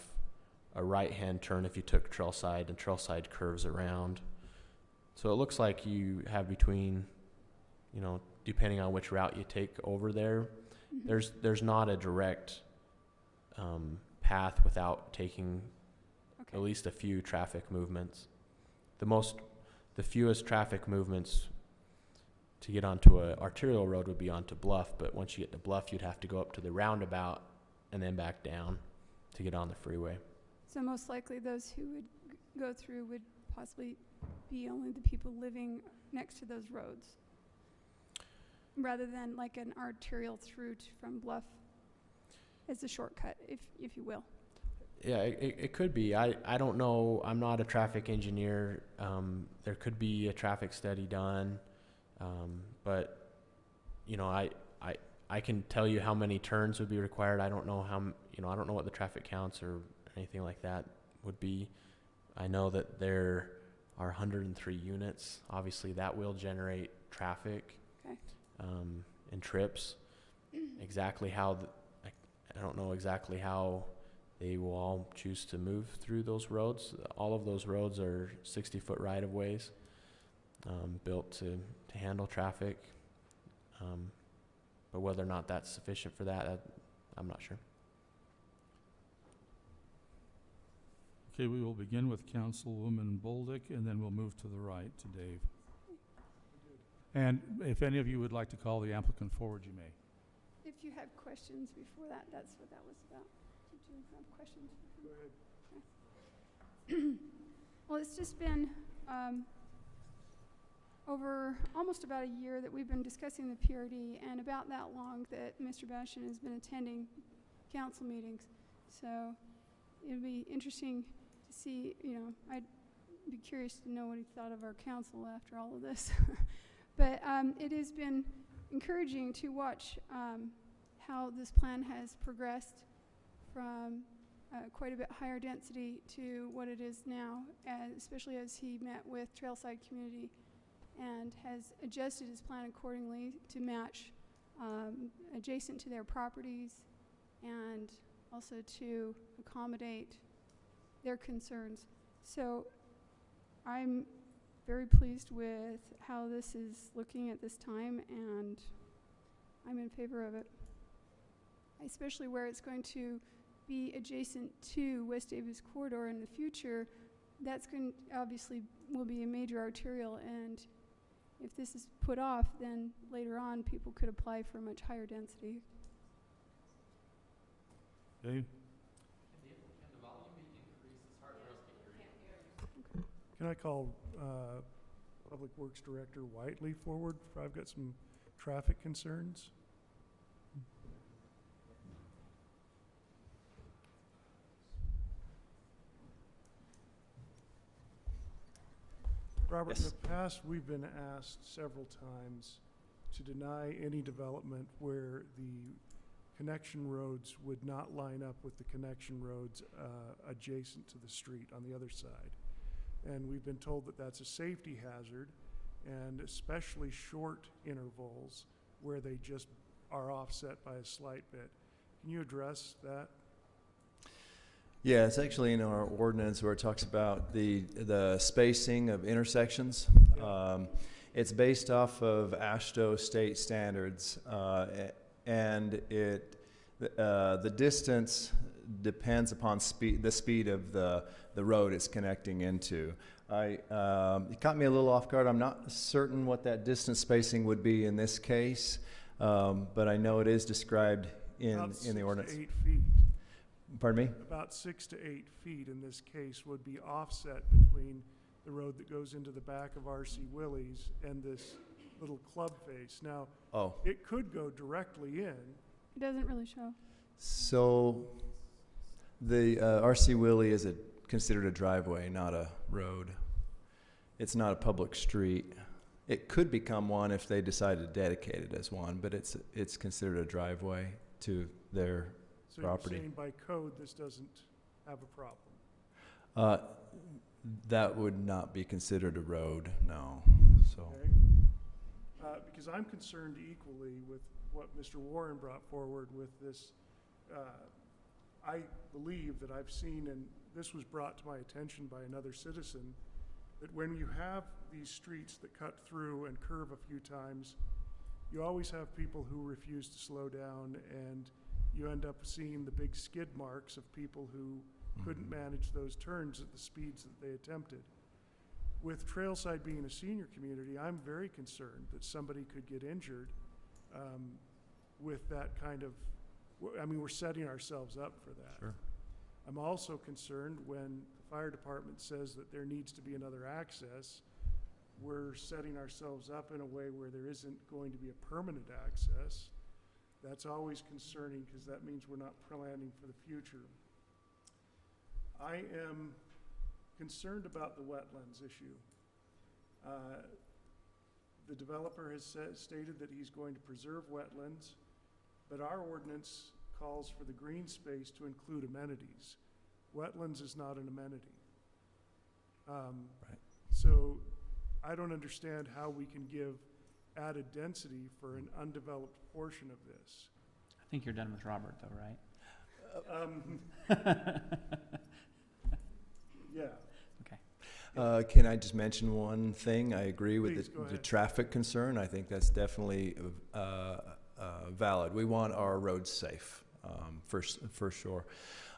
a right-hand turn if you took Trailside, and Trailside curves around. So it looks like you have between, you know, depending on which route you take over there,
Mm-hmm.
there's not a direct path without taking at least a few traffic movements. The fewest traffic movements to get onto an arterial road would be onto Bluff, but once you get to Bluff, you'd have to go up to the roundabout and then back down to get on the freeway.
So most likely those who would go through would possibly be only the people living next to those roads, rather than like an arterial through from Bluff as a shortcut, if you will.
Yeah, it could be. I don't know. I'm not a traffic engineer. There could be a traffic study done, but you know, I can tell you how many turns would be required. I don't know I don't know what the traffic counts or anything like that would be. I know that there are 103 units. Obviously, that will generate traffic.
Okay.
And trips. Exactly how I don't know exactly how they will all choose to move through those roads. All of those roads are 60-foot right-of-ways, built to handle traffic. But whether or not that's sufficient for that, I'm not sure.
Okay, we will begin with Councilwoman Bolduc, and then we'll move to the right to Dave. And if any of you would like to call the applicant forward, you may.
If you have questions before that, that's what that was about. Did you have questions? Go ahead. Well, it's just been over almost about a year that we've been discussing the PRD, and about that long that Mr. Bastian has been attending council meetings. So it'll be interesting to see, I'd be curious to know what he thought of our council after all of this. But it has been encouraging to watch how this plan has progressed from quite a bit higher density to what it is now, especially as he met with Trailside Community and has adjusted his plan accordingly to match adjacent to their properties and also to accommodate their concerns. So I'm very pleased with how this is looking at this time, and I'm in favor of it, especially where it's going to be adjacent to West Davis Corridor in the future. That's going to obviously will be a major arterial, and if this is put off, then later on people could apply for a much higher density.
Dave?
Can the volume be increased as
Can I call Public Works Director Whiteley forward? I've got some traffic concerns. Robert,
Yes.
in the past, we've been asked several times to deny any development where the connection roads would not line up with the connection roads adjacent to the street on the other side. And we've been told that that's a safety hazard, and especially short intervals where they just are offset by a slight bit. Can you address that?
Yeah, it's actually in our ordinance where it talks about the spacing of intersections. It's based off of AASHTO state standards, and the distance depends upon the speed of the road it's connecting into. It caught me a little off guard. I'm not certain what that distance spacing would be in this case, but I know it is described in the ordinance.
About 6 to 8 feet.
Pardon me?
About 6 to 8 feet in this case would be offset between the road that goes into the back of R.C. Willey's and this little club face. Now, it could go directly in.
It doesn't really show.
So the R.C. Willey is considered a driveway, not a road. It's not a public street. It could become one if they decide to dedicate it as one, but it's considered a driveway to their property.
So you're saying by code this doesn't have a problem?
That would not be considered a road, no. So.
Okay. Because I'm concerned equally with what Mr. Warren brought forward with this. I believe that I've seen, and this was brought to my attention by another citizen, that when you have these streets that cut through and curve a few times, you always have people who refuse to slow down, and you end up seeing the big skid marks of people who couldn't manage those turns at the speeds that they attempted. With Trailside being a senior community, I'm very concerned that somebody could get injured with that kind of, I mean, we're setting ourselves up for that.
Sure.
I'm also concerned when the fire department says that there needs to be another access, we're setting ourselves up in a way where there isn't going to be a permanent access. That's always concerning because that means we're not planning for the future. I am concerned about the wetlands issue. The developer has stated that he's going to preserve wetlands, but our ordinance calls for the green space to include amenities. Wetlands is not an amenity.
Right.
So I don't understand how we can give added density for an undeveloped portion of this.
I think you're done with Robert, though, right?
Yeah.
Okay.
Can I just mention one thing? I agree with
Please, go
the
ahead.
traffic concern. I think that's definitely valid. We want our roads safe, for sure.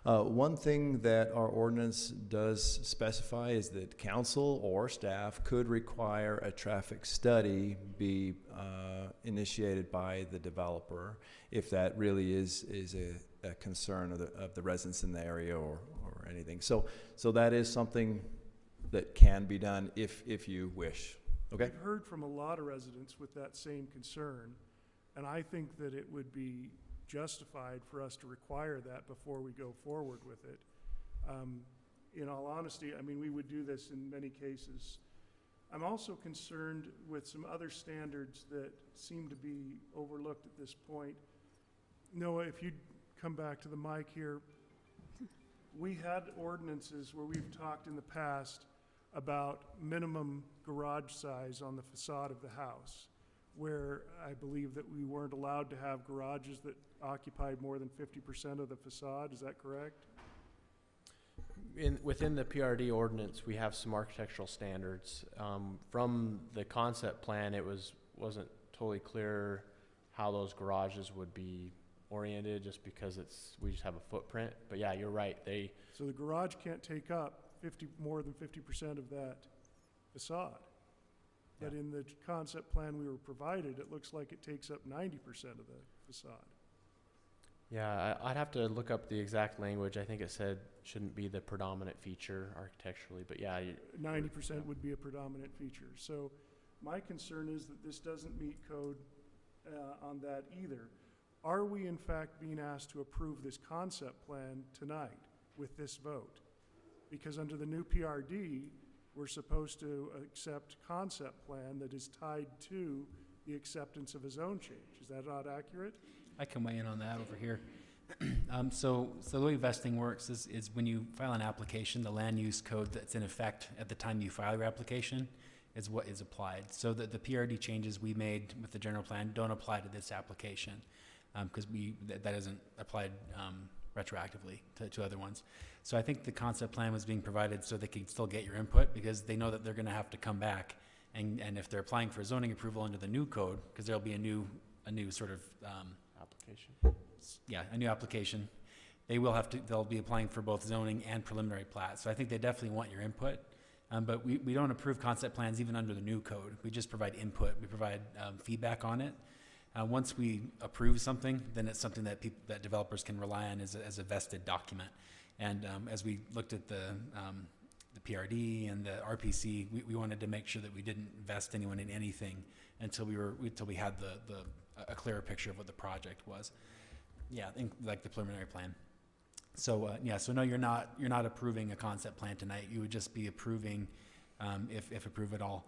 One thing that our ordinance does specify is that council or staff could require a traffic study be initiated by the developer if that really is a concern of the residents in the area or anything. So that is something that can be done if you wish. Okay?
I've heard from a lot of residents with that same concern, and I think that it would be justified for us to require that before we go forward with it. In all honesty, I mean, we would do this in many cases. I'm also concerned with some other standards that seem to be overlooked at this point. Noah, if you'd come back to the mic here. We had ordinances where we've talked in the past about minimum garage size on the facade of the house, where I believe that we weren't allowed to have garages that occupied more than 50% of the facade. Is that correct?
Within the PRD ordinance, we have some architectural standards. From the concept plan, it wasn't totally clear how those garages would be oriented, just because we just have a footprint. But yeah, you're right.
So the garage can't take up more than 50% of that facade. But in the concept plan we were provided, it looks like it takes up 90% of the facade.
Yeah, I'd have to look up the exact language. I think it said shouldn't be the predominant feature architecturally, but yeah.
90% would be a predominant feature. So my concern is that this doesn't meet code on that either. Are we in fact being asked to approve this concept plan tonight with this vote? Because under the new PRD, we're supposed to accept concept plan that is tied to the acceptance of a zone change. Is that not accurate?
I can weigh in on that over here. So the way vesting works is when you file an application, the land use code that's in effect at the time you file your application is what is applied. So the PRD changes we made with the general plan don't apply to this application because that isn't applied retroactively to other ones. So I think the concept plan was being provided so they could still get your input because they know that they're going to have to come back and if they're applying for zoning approval under the new code, because there'll be a new sort of
application.
Yeah, a new application. They'll be applying for both zoning and preliminary plat. So I think they definitely want your input. But we don't approve concept plans even under the new code. We just provide input. We provide feedback on it. Once we approve something, then it's something that developers can rely on as a vested document. And as we looked at the PRD and the RPC, we wanted to make sure that we didn't vest anyone in anything until we had a clearer picture of what the project was. Yeah, like the preliminary plan. So so no, you're not approving a concept plan tonight. You would just be approving, if approved at all,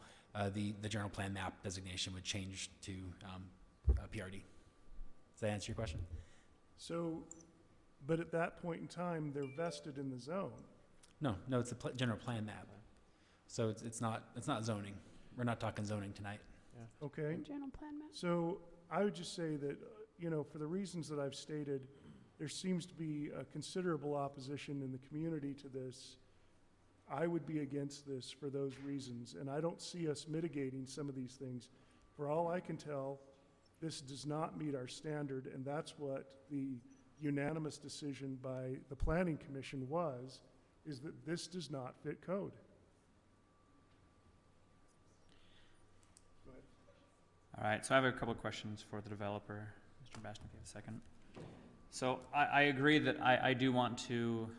the general plan map designation would change to PRD. Does that answer your question?
So, but at that point in time, they're vested in the zone.
No, it's a general plan map. So it's not zoning. We're not talking zoning tonight.
Yeah.
Okay.
General plan map.
So I would just say that, for the reasons that I've stated, there seems to be a considerable opposition in the community to this. I would be against this for those reasons, and I don't see us mitigating some of these things. For all I can tell, this does not meet our standard, and that's what the unanimous decision by the Planning Commission is that this does not fit code. Go ahead.
All right, so I have a couple of questions for the developer. Mr. Bastian, if you have a second. So I agree that I do want to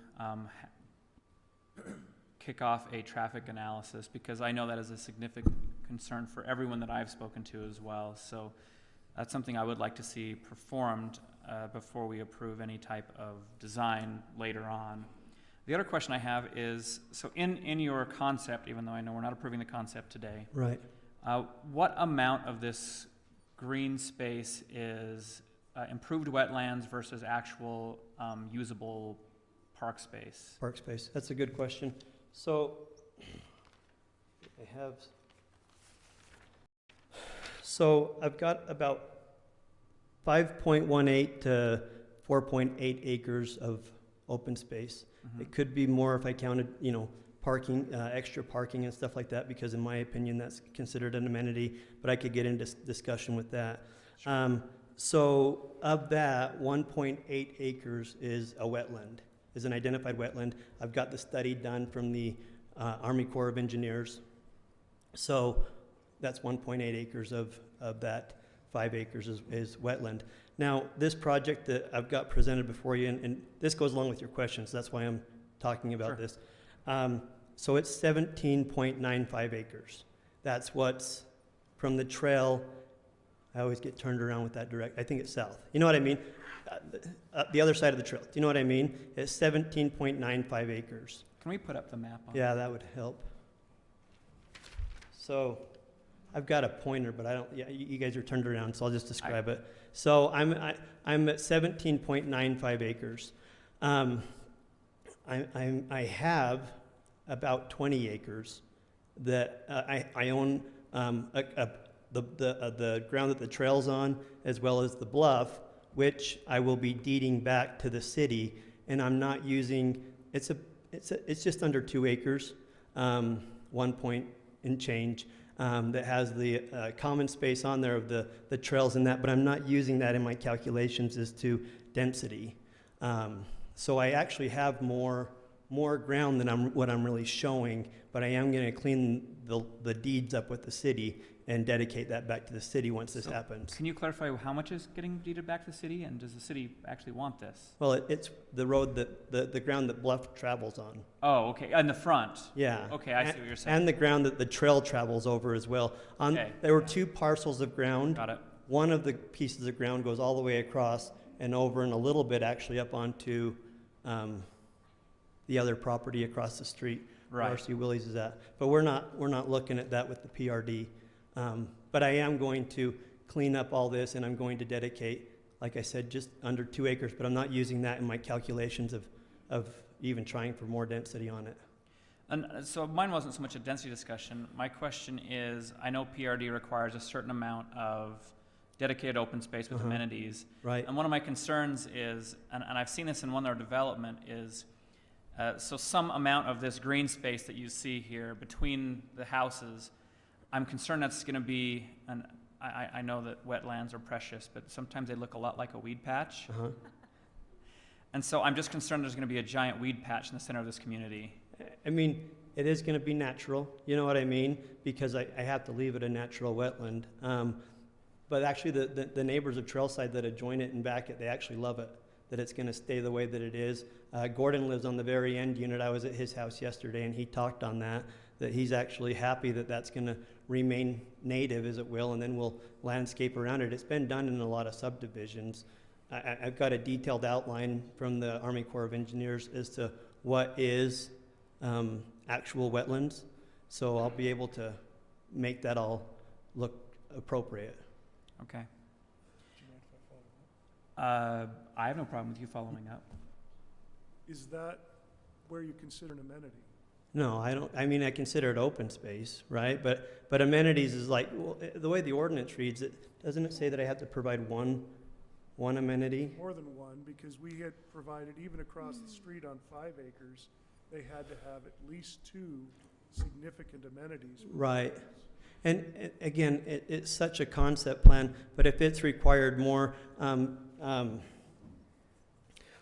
kick off a traffic analysis because I know that is a significant concern for everyone that I've spoken to as well. So that's something I would like to see performed before we approve any type of design later on. The other question I have is, so in your concept, even though I know we're not approving the concept today,
right?
What amount of this green space is improved wetlands versus actual usable park space?
Park space, that's a good question. So I've got about 5.18 to 4.8 acres of open space.
Mm-hmm.
It could be more if I counted, parking, extra parking and stuff like that, because in my opinion, that's considered an amenity, but I could get into discussion with that. Sure. So of that, 1.8 acres is a wetland, is an identified wetland. I've got the study done from the Army Corps of Engineers. So that's 1.8 acres of that 5 acres is wetland. Now, this project that I've got presented before you, and this goes along with your questions, so that's why I'm talking about this. So it's 17.95 acres. That's what's from the trail. I always get turned around with that direct. I think it's south. You know what I mean? The other side of the trail. Do you know what I mean? It's 17.95 acres.
Can we put up the map on
Yeah, that would help. So I've got a pointer, but I don't, you guys are turned around, so I'll just describe it. So I'm at 17.95 acres. I have about 20 acres that I own the ground that the trail's on, as well as the bluff, which I will be deeding back to the city, and I'm not using. It's just under 2 acres, 1 point and change, that has the common space on there of the trails and that, but I'm not using that in my calculations as to density. So I actually have more more ground than what I'm really showing, but I am going to clean the deeds up with the city and dedicate that back to the city once this happens.
Can you clarify how much is getting deeded back to the city, and does the city actually want this?
Well, it's the road the ground that Bluff travels on.
Oh, okay, in the front?
Yeah.
Okay, I see what you're saying.
And the ground that the trail travels over as well.
Okay.
There were 2 parcels of ground.
Got it.
One of the pieces of ground goes all the way across and over and a little bit actually up onto the other property across the street.
Right.
Where R.C. Willie's is at. But we're not looking at that with the PRD. But I am going to clean up all this, and I'm going to dedicate, like I said, just under 2 acres, but I'm not using that in my calculations of even trying for more density on it.
And so mine wasn't so much a density discussion. My question is, I know PRD requires a certain amount of dedicated open space with amenities.
Right.
And one of my concerns is, and I've seen this in one other development, is so some amount of this green space that you see here between the houses, I'm concerned that's going to be, and I know that wetlands are precious, but sometimes they look a lot like a weed patch. And so I'm just concerned there's going to be a giant weed patch in the center of this community.
I mean, it is going to be natural, you know what I mean? Because I have to leave it a natural wetland. But actually the neighbors of Trailside that adjoin it and back it, they actually love it, that it's going to stay the way that it is. Gordon lives on the very end unit. I was at his house yesterday and he talked on that he's actually happy that that's going to remain native, as it will, and then we'll landscape around it. It's been done in a lot of subdivisions. I've got a detailed outline from the Army Corps of Engineers as to what is actual wetlands, so I'll be able to make that all look appropriate.
Okay. I have no problem with you following up.
Is that where you consider an amenity?
No, I don't. I mean, I consider it open space, right? But amenities is like, well, the way the ordinance reads it, doesn't it say that I have to provide one amenity?
More than one, because we had provided, even across the street on 5 acres, they had to have at least 2 significant amenities.
Right. And again, it's such a concept plan, but if it's required more,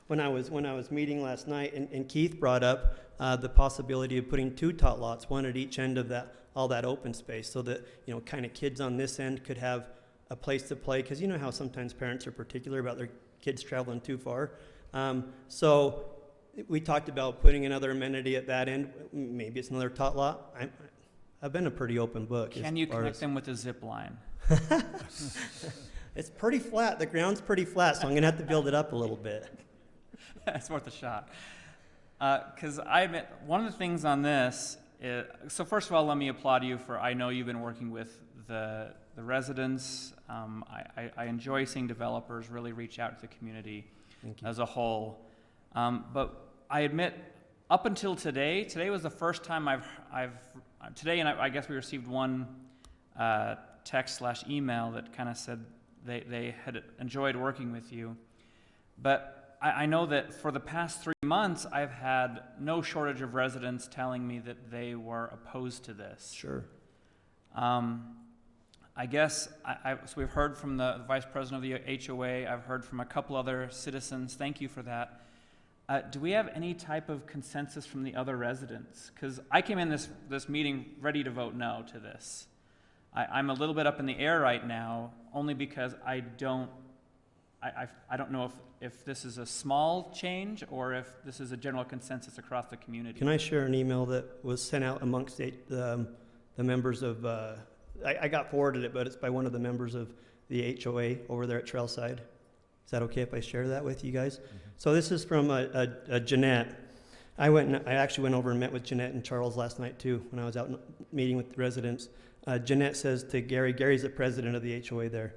when I was meeting last night, and Keith brought up the possibility of putting 2 tot lots, one at each end of all that open space, so that, you know, kind of kids on this end could have a place to play, because you know how sometimes parents are particular about their kids traveling too far. So we talked about putting another amenity at that end. Maybe it's another tot lot. I've been a pretty open book.
Can you connect them with a zip line?
It's pretty flat. The ground's pretty flat, so I'm going to have to build it up a little bit.
It's worth a shot. Because I admit, one of the things on this is, so first of all, let me applaud you for, I know you've been working with the residents. I enjoy seeing developers really reach out to the community as a whole. But I admit, up until today was the first time today, and I guess we received one text/email that kind of said they had enjoyed working with you. But I know that for the past 3 months, I've had no shortage of residents telling me that they were opposed to this.
Sure.
I guess, so we've heard from the vice president of the HOA, I've heard from a couple other citizens, thank you for that. Do we have any type of consensus from the other residents? Because I came in this meeting ready to vote no to this. I'm a little bit up in the air right now, only because I don't know if this is a small change or if this is a general consensus across the community.
Can I share an email that was sent out amongst the members of, I got forwarded it, but it's by one of the members of the HOA over there at Trailside. Is that okay if I share that with you guys? Mm-hmm. So this is from Jeanette. I actually went over and met with Jeanette and Charles last night too when I was out meeting with the residents. Jeanette says to Gary's the president of the HOA there.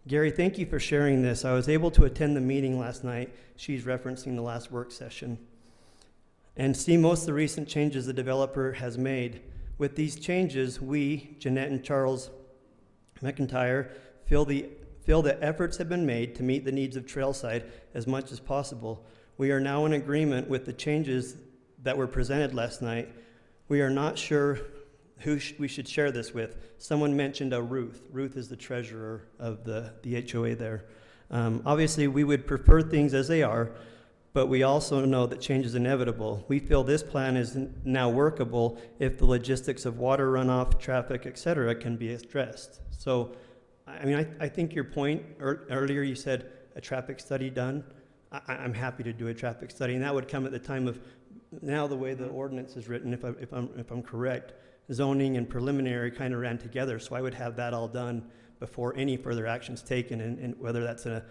Gary, thank you for sharing this. I was able to attend the meeting last night. She's referencing the last work session. And see most of the recent changes the developer has made. With these changes, we, Jeanette and Charles McIntyre, feel that efforts have been made to meet the needs of Trailside as much as possible. We are now in agreement with the changes that were presented last night. We are not sure who we should share this with. Someone mentioned Ruth. Ruth is the treasurer of the HOA there. Obviously, we would prefer things as they are, but we also know that change is inevitable. We feel this plan is now workable if the logistics of water runoff, traffic, et cetera, can be addressed. So, I mean, I think your point earlier, you said a traffic study done. I'm happy to do a traffic study, and that would come at the time of, now the way the ordinance is written, if I'm correct, zoning and preliminary kind of ran together, so I would have that all done before any further actions taken, and whether that's a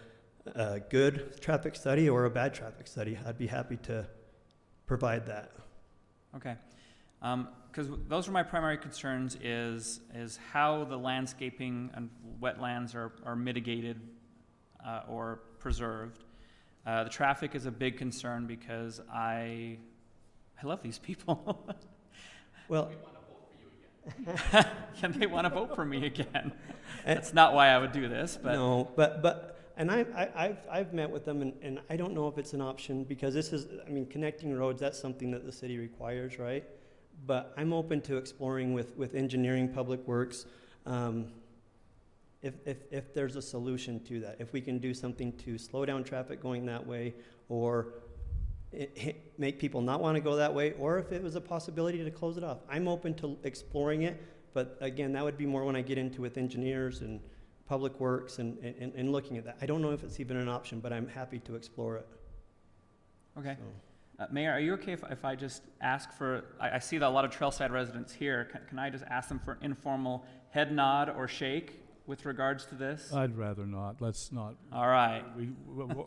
good traffic study or a bad traffic study, I'd be happy to provide that.
Okay. Because those are my primary concerns, is how the landscaping and wetlands are mitigated or preserved. The traffic is a big concern because I love these people.
Well,
and they want to vote for me again. That's not why I would do this, but
no, but and I've met with them, and I don't know if it's an option, because this is, I mean, connecting roads, that's something that the city requires, right? But I'm open to exploring with engineering, public works, if there's a solution to that, if we can do something to slow down traffic going that way, or make people not want to go that way, or if it was a possibility to close it off. I'm open to exploring it, but again, that would be more when I get into with engineers and public works and looking at that. I don't know if it's even an option, but I'm happy to explore it.
Okay.
So.
Mayor, are you okay if I just ask for, I see that a lot of Trailside residents here. Can I just ask them for informal head nod or shake with regards to this?
I'd rather not. Let's not.
All right.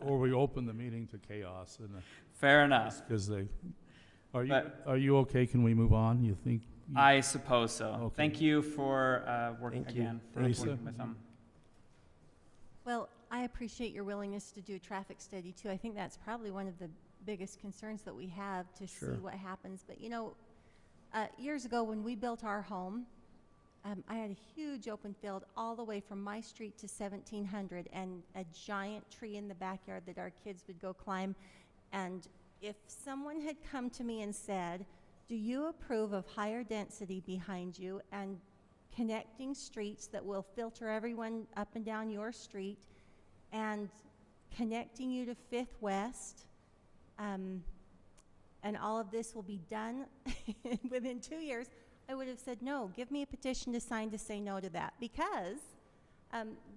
Or we open the meeting to chaos.
Fair enough.
Because are you okay? Can we move on? You think?
I suppose so.
Okay.
Thank you for working again. For
Lisa?
working with them.
Well, I appreciate your willingness to do a traffic study too. I think that's probably one of the biggest concerns that we have, to see what happens. But you know, years ago when we built our home, I had a huge open field all the way from my street to 1700, and a giant tree in the backyard that our kids would go climb. And if someone had come to me and said, do you approve of higher density behind you and connecting streets that will filter everyone up and down your street, and connecting you to Fifth West, and all of this will be done within 2 years, I would have said, no, give me a petition to sign to say no to that, because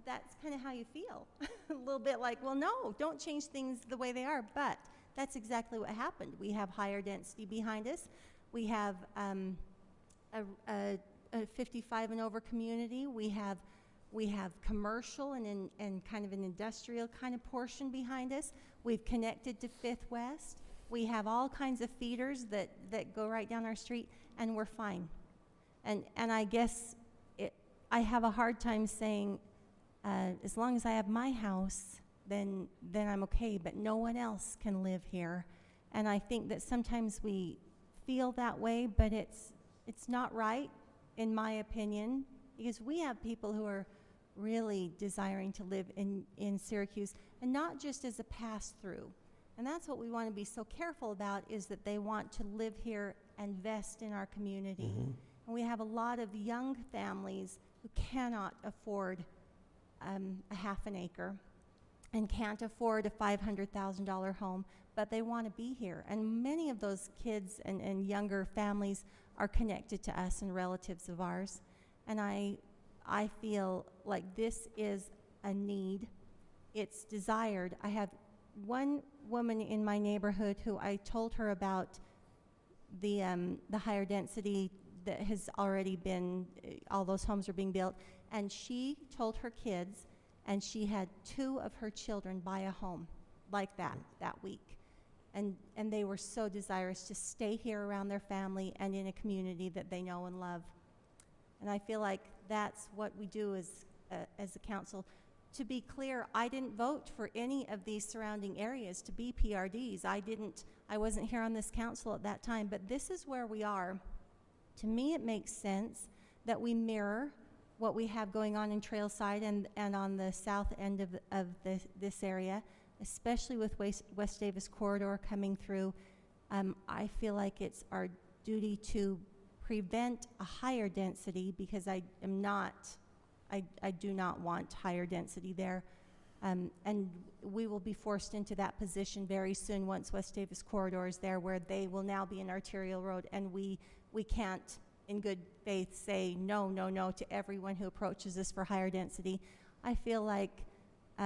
that's kind of how you feel. A little bit like, well, no, don't change things the way they are. But that's exactly what happened. We have higher density behind us. We have a 55 and over community. We have commercial and kind of an industrial kind of portion behind us. We've connected to Fifth West. We have all kinds of feeders that go right down our street, and we're fine. And I guess I have a hard time saying, as long as I have my house, then I'm okay, but no one else can live here. And I think that sometimes we feel that way, but it's not right, in my opinion, because we have people who are really desiring to live in Syracuse, and not just as a pass-through. And that's what we want to be so careful about, is that they want to live here and vest in our community.
Mm-hmm.
And we have a lot of young families who cannot afford a half an acre and can't afford a $500,000 home, but they want to be here. And many of those kids and younger families are connected to us and relatives of ours. And I feel like this is a need. It's desired. I have one woman in my neighborhood who I told her about the higher density that has already been, all those homes are being built, and she told her kids, and she had 2 of her children buy a home like that week. And they were so desirous to stay here around their family and in a community that they know and love. And I feel like that's what we do as a council. To be clear, I didn't vote for any of these surrounding areas to be PRDs. I wasn't here on this council at that time, but this is where we are. To me, it makes sense that we mirror what we have going on in Trailside and on the south end of this area, especially with West Davis Corridor coming through. I feel like it's our duty to prevent a higher density, because I do not want higher density there. And we will be forced into that position very soon once West Davis Corridor is there, where they will now be an arterial road, and we can't, in good faith, say no, no, no to everyone who approaches us for higher density. I feel like,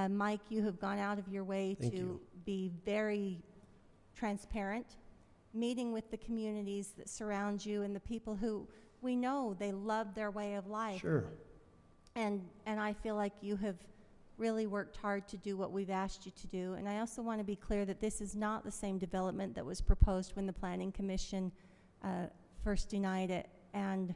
Mike, you have gone out of your way
Thank
to
you.
be very transparent, meeting with the communities that surround you and the people who we know they love their way of life.
Sure.
And I feel like you have really worked hard to do what we've asked you to do. And I also want to be clear that this is not the same development that was proposed when the Planning Commission first denied it. And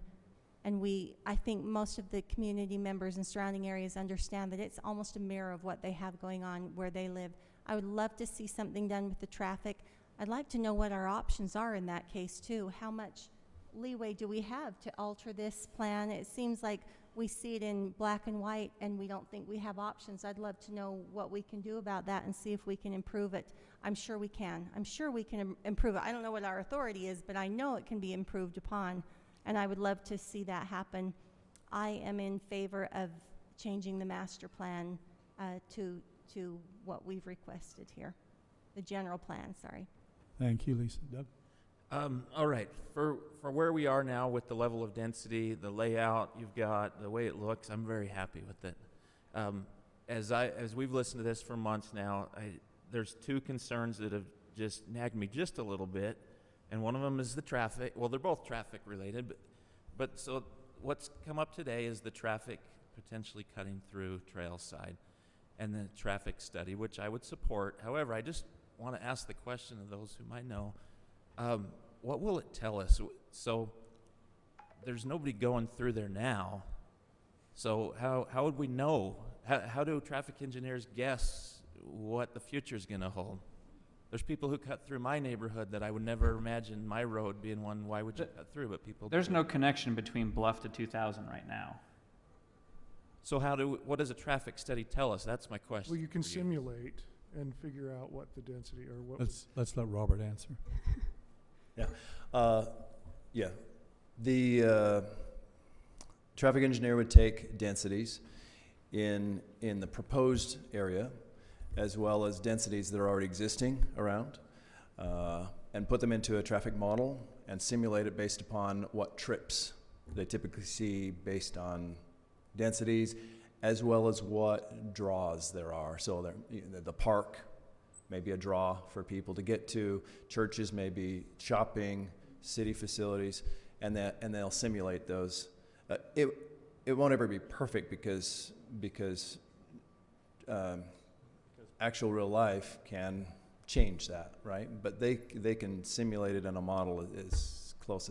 I think most of the community members in surrounding areas understand that it's almost a mirror of what they have going on where they live. I would love to see something done with the traffic. I'd like to know what our options are in that case too. How much leeway do we have to alter this plan? It seems like we see it in black and white and we don't think we have options. I'd love to know what we can do about that and see if we can improve it. I'm sure we can. I'm sure we can improve it. I don't know what our authority is, but I know it can be improved upon, and I would love to see that happen. I am in favor of changing the master plan to what we've requested here. The general plan, sorry.
Thank you, Lisa. Doug?
All right, for where we are now with the level of density, the layout you've got, the way it looks, I'm very happy with it. As we've listened to this for months now, there's two concerns that have just nagged me just a little bit, and one of them is the traffic. Well, they're both traffic related, but so what's come up today is the traffic potentially cutting through trail side, and the traffic study, which I would support. However, I just want to ask the question of those who might know. What will it tell us? So there's nobody going through there now. So how would we know? How do traffic engineers guess what the future is going to hold? There's people who cut through my neighborhood that I would never imagine my road being one. Why would you cut through? But people
There's
do.
no connection between Bluff to 2000 right now.
So what does a traffic study tell us? That's my question.
Well, you can
for
simulate and figure out what the density or what.
Let's let Robert answer.
Yeah. The traffic engineer would take densities in the proposed area, as well as densities that are already existing around, and put them into a traffic model and simulate it based upon what trips they typically see based on densities, as well as what draws there are. So the park may be a draw for people to get to, churches may be shopping, city facilities, and they'll simulate those. It won't ever be perfect because actual real life can change that, right? But they can simulate it in a model as close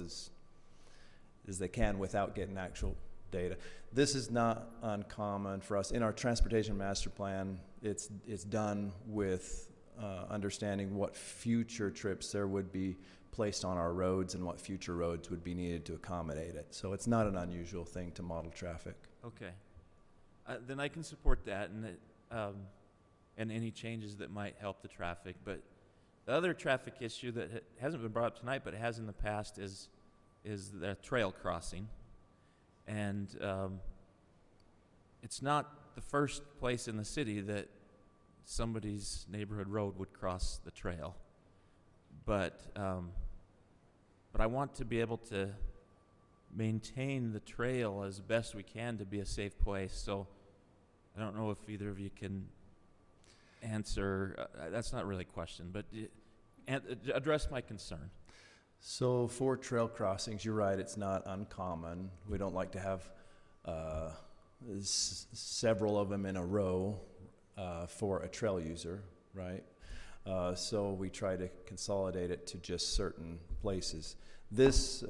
as they can without getting actual data. This is not uncommon for us. In our transportation master plan, it's done with understanding what future trips there would be placed on our roads and what future roads would be needed to accommodate it. So it's not an unusual thing to model traffic.
Okay. Then I can support that and any changes that might help the traffic. But the other traffic issue that hasn't been brought up tonight but has in the past is the trail crossing. And it's not the first place in the city that somebody's neighborhood road would cross the trail. But I want to be able to maintain the trail as best we can to be a safe place. So I don't know if either of you can answer. That's not really a question, but address my concern.
So for trail crossings, you're right, it's not uncommon. We don't like to have several of them in a row for a trail user, right? So we try to consolidate it to just certain places. This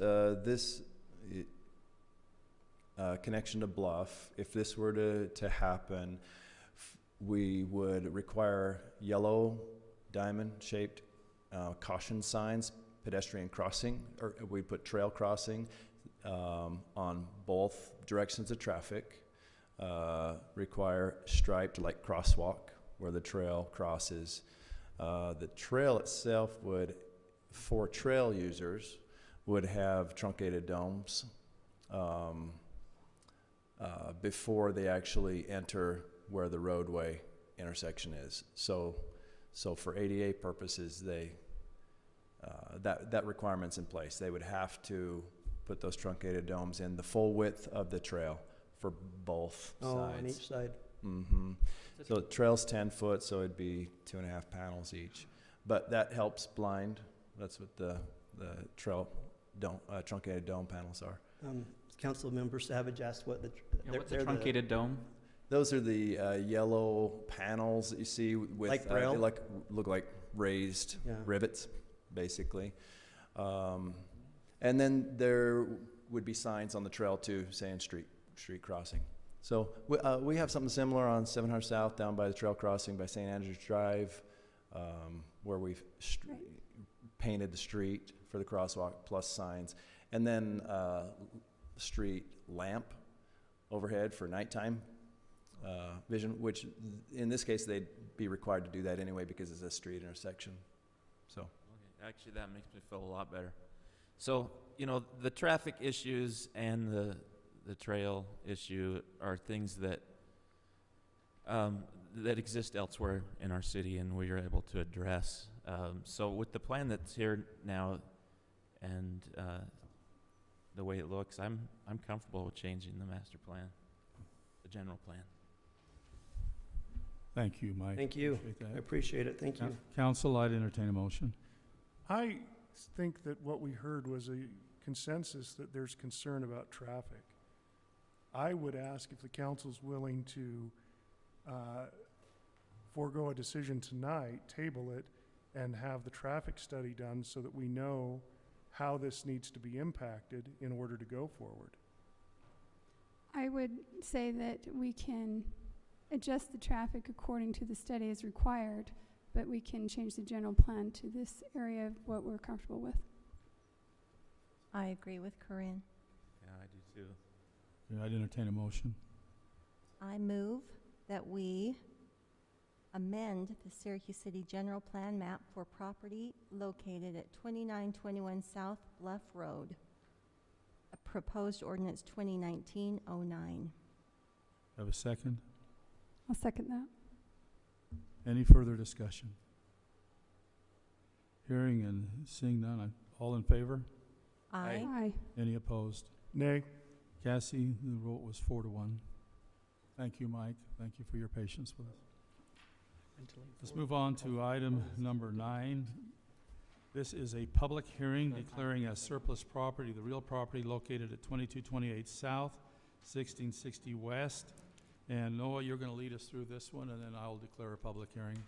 connection to Bluff, if this were to happen, we would require yellow diamond-shaped caution signs, pedestrian crossing, or we'd put trail crossing on both directions of traffic, require striped like crosswalk where the trail crosses. The trail itself would, for trail users, would have truncated domes before they actually enter where the roadway intersection is. So for ADA purposes, that requirement's in place. They would have to put those truncated domes in the full width of the trail for both sides.
Oh, on each side.
Mm-hmm. So the trail's 10 foot, so it'd be 2.5 panels each. But that helps blind. That's what the trail dome, truncated dome panels are.
Council member Savage asked what
what's a truncated dome?
Those are the yellow panels that you see with
like braille?
they look like raised rivets, basically. And then there would be signs on the trail too, saying street crossing. So we have something similar on 700 South down by the trail crossing by St. Andrews Drive, where we've painted the street for the crosswalk plus signs, and then street lamp overhead for nighttime vision, which in this case they'd be required to do that anyway because it's a street intersection. So
okay. Actually, that makes me feel a lot better. So, you know, the traffic issues and the trail issue are things that that exist elsewhere in our city, and we are able to address. So with the plan that's here now, and the way it looks, I'm comfortable with changing the master plan, the general plan.
Thank you, Mike.
Thank you. I appreciate it. Thank you.
Council, I'd entertain a motion.
I think that what we heard was a consensus that there's concern about traffic. I would ask if the council's willing to forego a decision tonight, table it, and have the traffic study done so that we know how this needs to be impacted in order to go forward.
I would say that we can adjust the traffic according to the study as required, but we can change the general plan to this area of what we're comfortable with.
I agree with Corinne.
Yeah, I do too.
Yeah, I'd entertain a motion.
I move that we amend the Syracuse City General Plan map for property located at 2921 South Bluff Road. A proposed ordinance 2019-09.
Have a second?
I'll second that.
Any further discussion? Hearing and seeing none, all in favor?
Aye.
Aye.
Any opposed?
Nay.
Cassie, the vote was 4-1. Thank you, Mike. Thank you for your patience with us. Let's move on to item number 9. This is a public hearing declaring as surplus property the real property located at 2228 South, 1660 West. And Noah, you're going to lead us through this one, and then I'll declare a public hearing.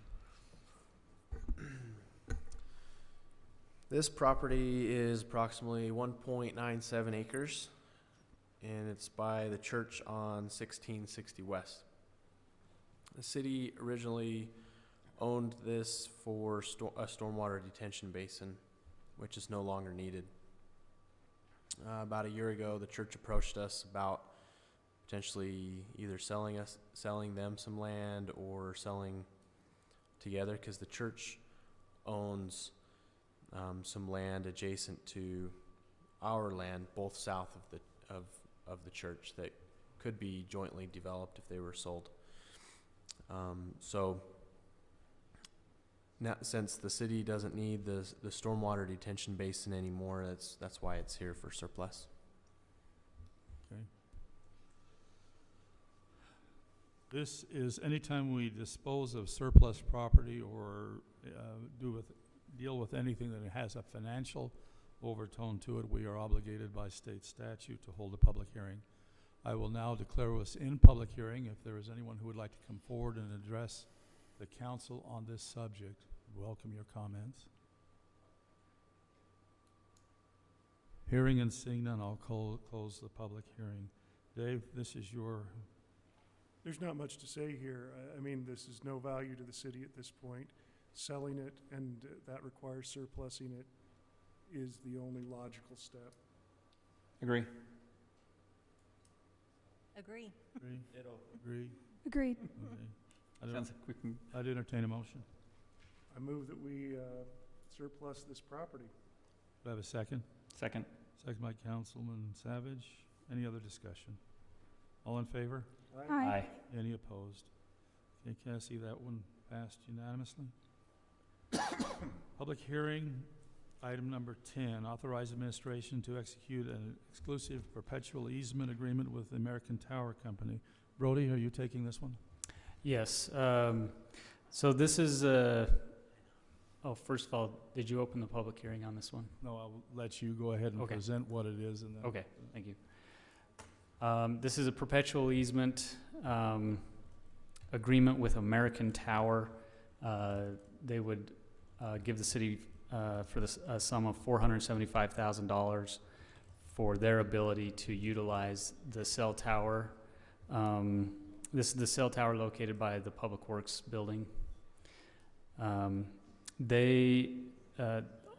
This property is approximately 1.97 acres, and it's by the church on 1660 West. The city originally owned this for a stormwater detention basin, which is no longer needed. About a year ago, the church approached us about potentially either selling them some land or selling together, because the church owns some land adjacent to our land, both south of the church, that could be jointly developed if they were sold. So now, since the city doesn't need the stormwater detention basin anymore, that's why it's here for surplus.
Okay. This is anytime we dispose of surplus property or deal with anything that has a financial overtone to it, we are obligated by state statute to hold a public hearing. I will now declare us in public hearing. If there is anyone who would like to come forward and address the council on this subject, welcome your comments. Hearing and seeing none, I'll close the public hearing. Dave, this is your...
There's not much to say here. I mean, this is no value to the city at this point. Selling it, and that requires surplusing it, is the only logical step.
Agree.
Agree.
Agree? Agree?
Agreed.
Sounds
like we can... I'd entertain a motion.
I move that we surplus this property.
Do I have a second?
Second.
Second by Councilman Savage. Any other discussion? All in favor?
Aye.
Any opposed? Okay, Cassie, that one passed unanimously. Public hearing, item number 10, authorize administration to execute an exclusive perpetual easement agreement with the American Tower Company. Brody, are you taking this one?
Yes. So this is, first of all, did you open the public hearing on this one?
No, I'll let you go ahead and
Okay.
present what it is and then.
Okay, thank you. This is a perpetual easement agreement with American Tower. They would give the city for this a sum of $475,000 for their ability to utilize the cell tower. This is the cell tower located by the Public Works building. They,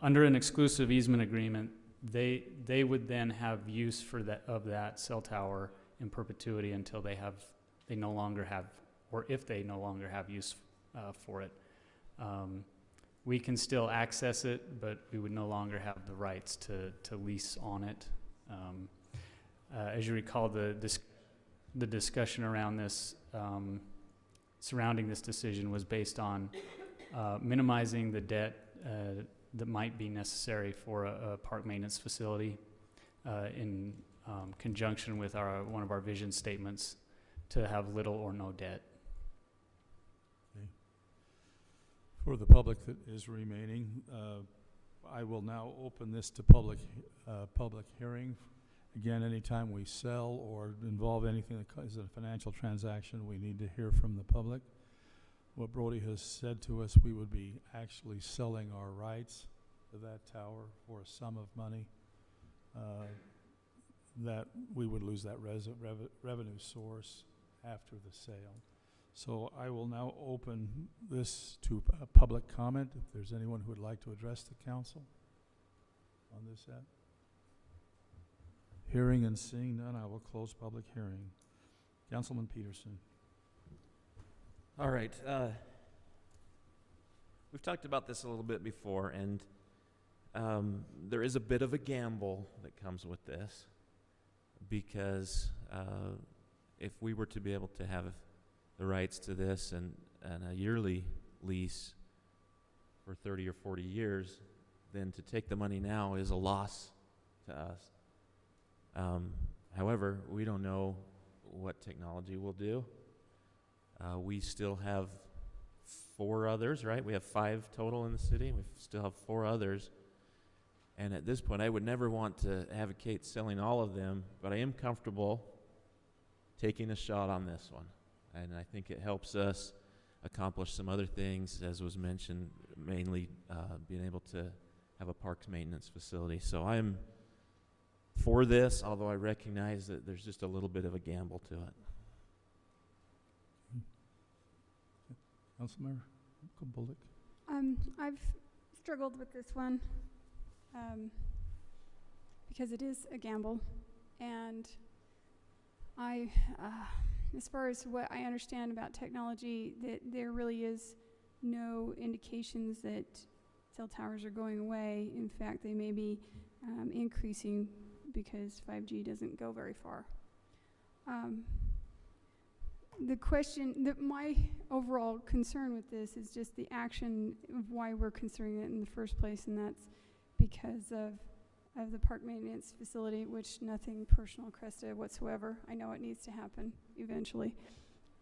under an exclusive easement agreement, they would then have use for that cell tower in perpetuity until they no longer have, or if they no longer have use for it. We can still access it, but we would no longer have the rights to lease on it. As you recall, the discussion around this, surrounding this decision was based on minimizing the debt that might be necessary for a park maintenance facility in conjunction with one of our vision statements to have little or no debt.
Okay. For the public that is remaining, I will now open this to public hearing. Again, anytime we sell or involve anything that is a financial transaction, we need to hear from the public. What Brody has said to us, we would be actually selling our rights to that tower for a sum of money, that we would lose that revenue source after the sale. So I will now open this to public comment. If there's anyone who would like to address the council on this end. Hearing and seeing none, I will close public hearing. Councilman Peterson.
All right. We've talked about this a little bit before, and there is a bit of a gamble that comes with this, because if we were to be able to have the rights to this and a yearly lease for 30 or 40 years, then to take the money now is a loss to us. However, we don't know what technology will do. We still have 4 others, right? We have 5 total in the city. We still have 4 others. And at this point, I would never want to advocate selling all of them, but I am comfortable taking a shot on this one. And I think it helps us accomplish some other things, as was mentioned, mainly being able to have a parks maintenance facility. So I'm for this, although I recognize that there's just a little bit of a gamble to it.
Councilmember Bullock.
I've struggled with this one because it is a gamble, and as far as what I understand about technology, that there really is no indications that cell towers are going away. In fact, they may be increasing because 5G doesn't go very far. The question, my overall concern with this is just the action of why we're considering it in the first place, and that's because of the park maintenance facility, which nothing personal, Cresta, whatsoever. I know it needs to happen eventually.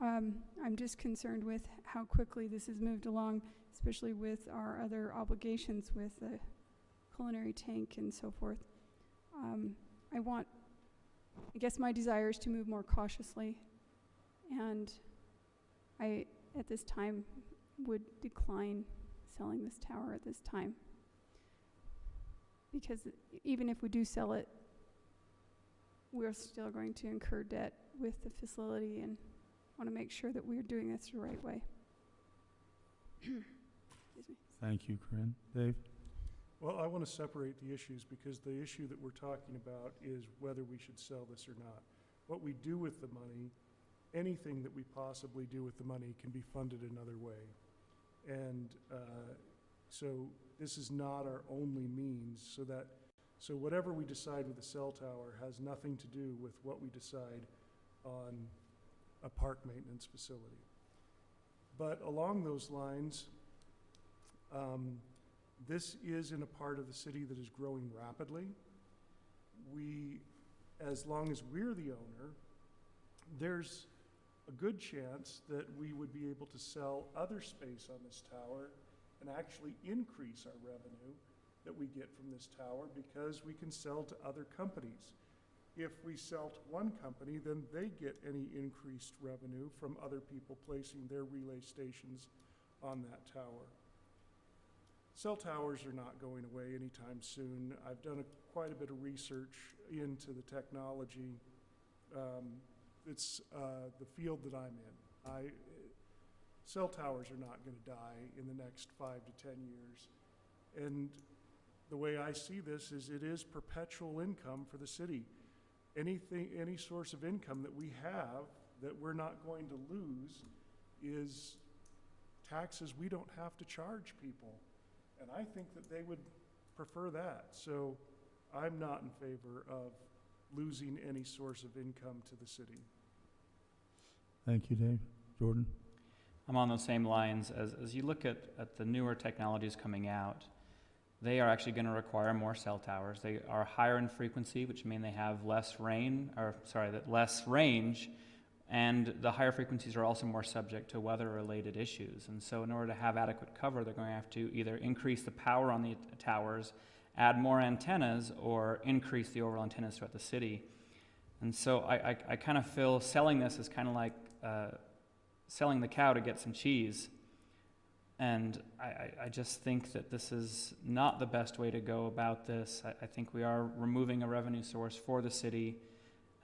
I'm just concerned with how quickly this has moved along, especially with our other obligations with the culinary tank and so forth. I guess my desire is to move more cautiously, and I, at this time, would decline selling this tower at this time. Because even if we do sell it, we're still going to incur debt with the facility, and want to make sure that we're doing this the right way. Excuse me.
Thank you, Corinne. Dave?
Well, I want to separate the issues, because the issue that we're talking about is whether we should sell this or not. What we do with the money, anything that we possibly do with the money, can be funded another way. And so this is not our only means, so whatever we decide with the cell tower has nothing to do with what we decide on a park maintenance facility. But along those lines, this is in a part of the city that is growing rapidly. As long as we're the owner, there's a good chance that we would be able to sell other space on this tower and actually increase our revenue that we get from this tower because we can sell to other companies. If we sell to one company, then they get any increased revenue from other people placing their relay stations on that tower. Cell towers are not going away anytime soon. I've done quite a bit of research into the technology. It's the field that I'm in. Cell towers are not going to die in the next 5 to 10 years. And the way I see this is it is perpetual income for the city. Any source of income that we have that we're not going to lose is taxes we don't have to charge people. And I think that they would prefer that. So I'm not in favor of losing any source of income to the city.
Thank you, Dave. Jordan?
I'm on those same lines. As you look at the newer technologies coming out, they are actually going to require more cell towers. They are higher in frequency, which mean they have less range, and the higher frequencies are also more subject to weather-related issues. And so in order to have adequate cover, they're going to have to either increase the power on the towers, add more antennas, or increase the overall antennas throughout the city. And so I kind of feel selling this is kind of like selling the cow to get some cheese. And I just think that this is not the best way to go about this. I think we are removing a revenue source for the city,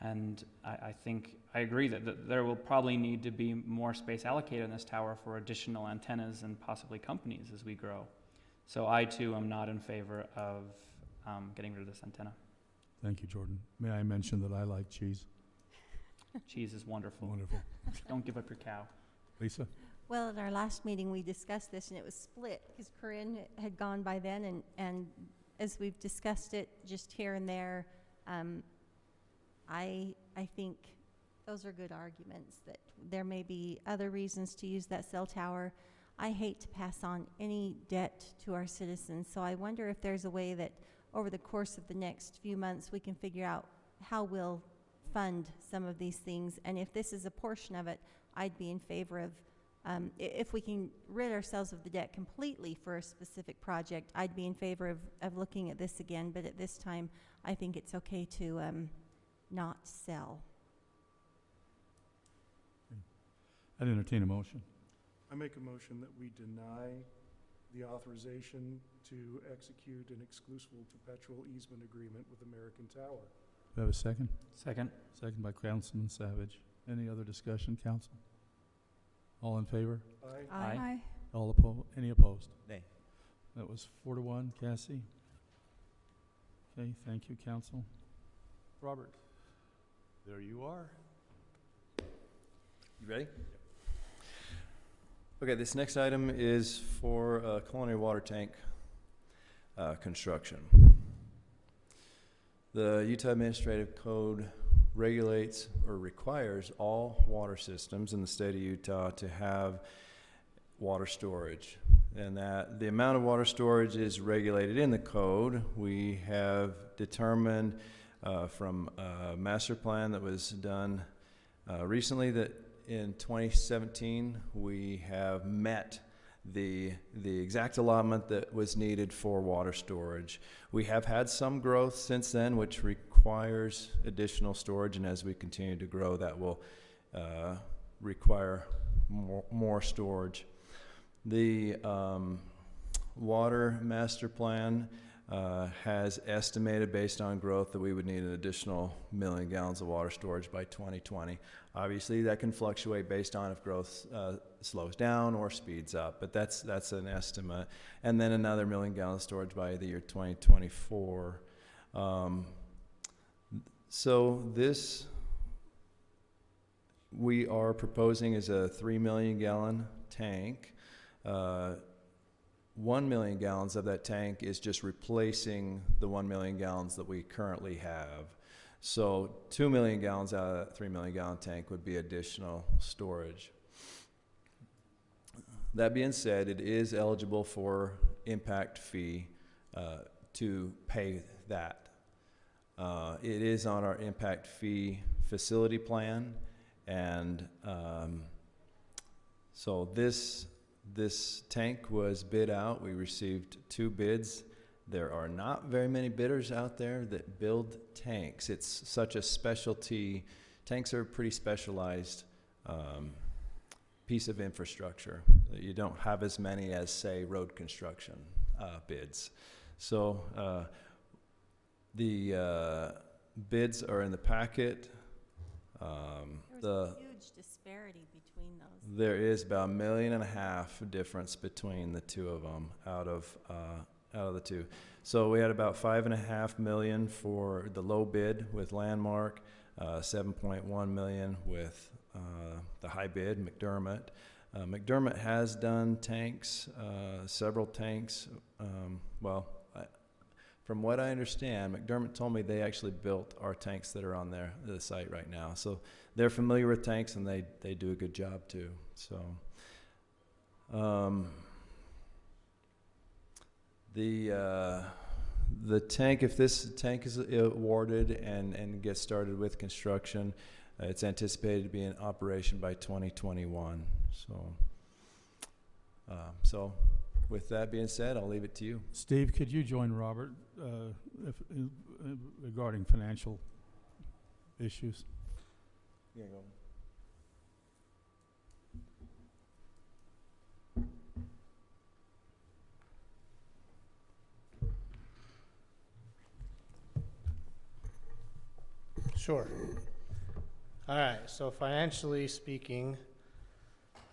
and I think I agree that there will probably need to be more space allocated in this tower for additional antennas and possibly companies as we grow. So I too am not in favor of getting rid of this antenna.
Thank you, Jordan. May I mention that I like cheese?
Cheese is wonderful.
Wonderful.
Don't give up your cow.
Lisa?
Well, at our last meeting, we discussed this, and it was split because Corinne had gone by then, and as we've discussed it just here and there, I think those are good arguments that there may be other reasons to use that cell tower. I hate to pass on any debt to our citizens, so I wonder if there's a way that over the course of the next few months we can figure out how we'll fund some of these things, and if this is a portion of it, I'd be in favor of if we can rid ourselves of the debt completely for a specific project, I'd be in favor of looking at this again, but at this time, I think it's okay to not sell.
I'd entertain a motion.
I make a motion that we deny the authorization to execute an exclusive perpetual easement agreement with American Tower.
Do I have a second?
Second.
Second by Councilman Savage. Any other discussion, council? All in favor?
Aye.
Aye.
Aye.
All opposed? Any opposed?
Nay.
That was 4-1. Cassie? Okay, thank you, council. Robert?
There you are.
You ready?
Okay, this next item is for colonial water tank construction. The Utah Administrative Code regulates or requires all water systems in the state of Utah to have water storage, and that the amount of water storage is regulated in the code. We have determined from a master plan that was done recently that in 2017 we have met the exact allotment that was needed for water storage. We have had some growth since then, which requires additional storage, and as we continue to grow, that will require more storage. The water master plan has estimated, based on growth, that we would need an additional 1 million gallons of water storage by 2020. Obviously, that can fluctuate based on if growth slows down or speeds up, but that's an estimate. And then another 1 million gallons storage by the year 2024. So this we are proposing is a 3 million gallon tank. 1 million gallons of that tank is just replacing the 1 million gallons that we currently have. So 2 million gallons out of that 3 million gallon tank would be additional storage. That being said, it is eligible for impact fee to pay that. It is on our impact fee facility plan, and so this tank was bid out. We received 2 bids. There are not very many bidders out there that build tanks. It's such a specialty. Tanks are a pretty specialized piece of infrastructure. You don't have as many as, say, road construction bids. So the bids are in the packet.
There's a huge disparity between those.
There is about $1.5 million difference between the 2 of them out of the 2. So we had about $5.5 million for the low bid with Landmark, $7.1 million with the high bid, McDermott. McDermott has done tanks, several tanks. From what I understand, McDermott told me they actually built our tanks that are on the site right now. So they're familiar with tanks, and they do a good job too. So the tank, if this tank is awarded and gets started with construction, it's anticipated to be in operation by 2021. So with that being said, I'll leave it to you.
Steve, could you join Robert regarding financial issues?
Yeah, go.
Sure. All right, so financially speaking,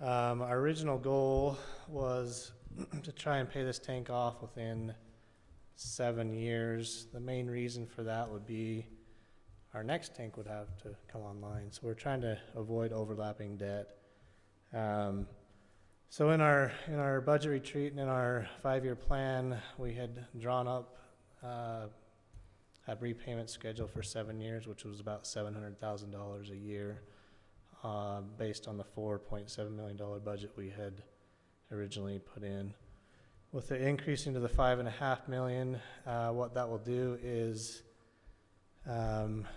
our original goal was to try and pay this tank off within 7 years. The main reason for that would be our next tank would have to come online. So we're trying to avoid overlapping debt. So in our budget retreat and in our 5-year plan, we had drawn up a repayment schedule for 7 years, which was about $700,000 a year, based on the $4.7 million budget we had originally put in. With the increasing to the $5.5 million, what that will do is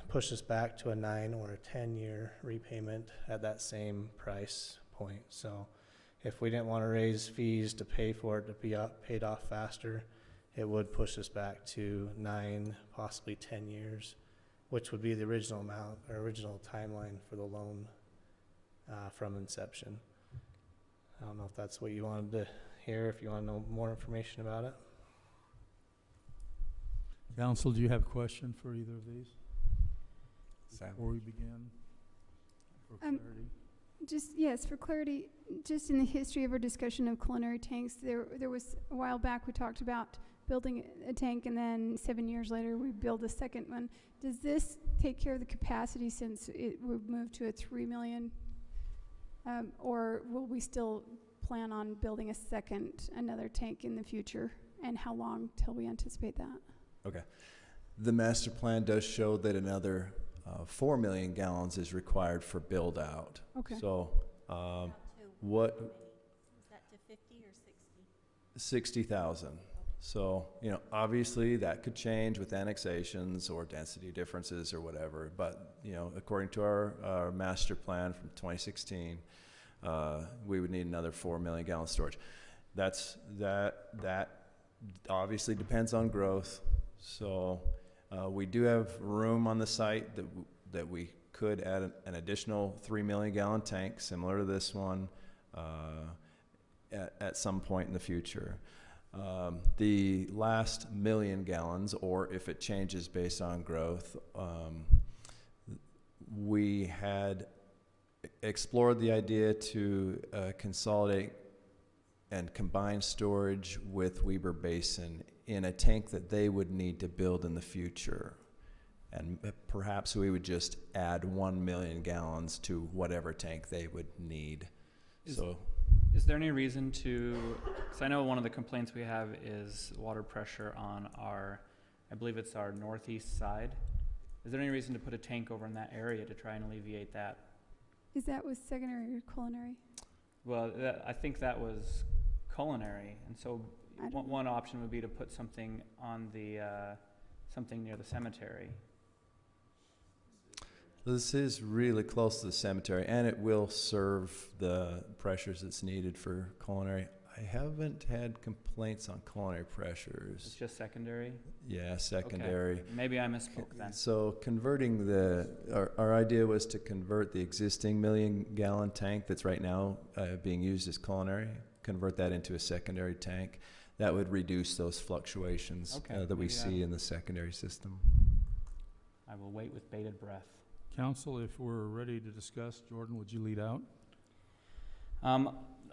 push us back to a 9 or a 10-year repayment at that same price point. So if we didn't want to raise fees to pay for it to be paid off faster, it would push us back to 9, possibly 10 years, which would be the original amount or original timeline for the loan from inception. I don't know if that's what you wanted to hear, if you want to know more information about it.
Council, do you have a question for either of these before we begin? For clarity.
Yes, for clarity, just in the history of our discussion of culinary tanks, there was a while back we talked about building a tank, and then 7 years later we build a second one. Does this take care of the capacity since it would move to a 3 million? Or will we still plan on building another tank in the future? And how long till we anticipate that?
Okay. The master plan does show that another 4 million gallons is required for build out.
Okay.
So
Is that to 50 or 60?
60,000. So, obviously that could change with annexations or density differences or whatever. But, according to our master plan from 2016, we would need another 4 million gallon storage. That obviously depends on growth. So we do have room on the site that we could add an additional 3 million gallon tank similar to this one at some point in the future. The last 1 million gallons, or if it changes based on growth, we had explored the idea to consolidate and combine storage with Weber Basin in a tank that they would need to build in the future. And perhaps we would just add 1 million gallons to whatever tank they would need.
Is there any reason because I know one of the complaints we have is water pressure on I believe it's our northeast side. Is there any reason to put a tank over in that area to try and alleviate that?
Is that with secondary or culinary?
Well, I think that was culinary, and so one option would be to put something on the, something near the cemetery.
This is really close to the cemetery, and it will serve the pressures that's needed for culinary. I haven't had complaints on culinary pressures.
It's just secondary?
Yeah, secondary.
Okay. Maybe I misspoke then.
So converting our idea was to convert the existing 1 million gallon tank that's right now being used as culinary, convert that into a secondary tank. That would reduce those fluctuations that we see in the secondary system.
I will wait with bated breath.
Council, if we're ready to discuss, Jordan, would you lead out?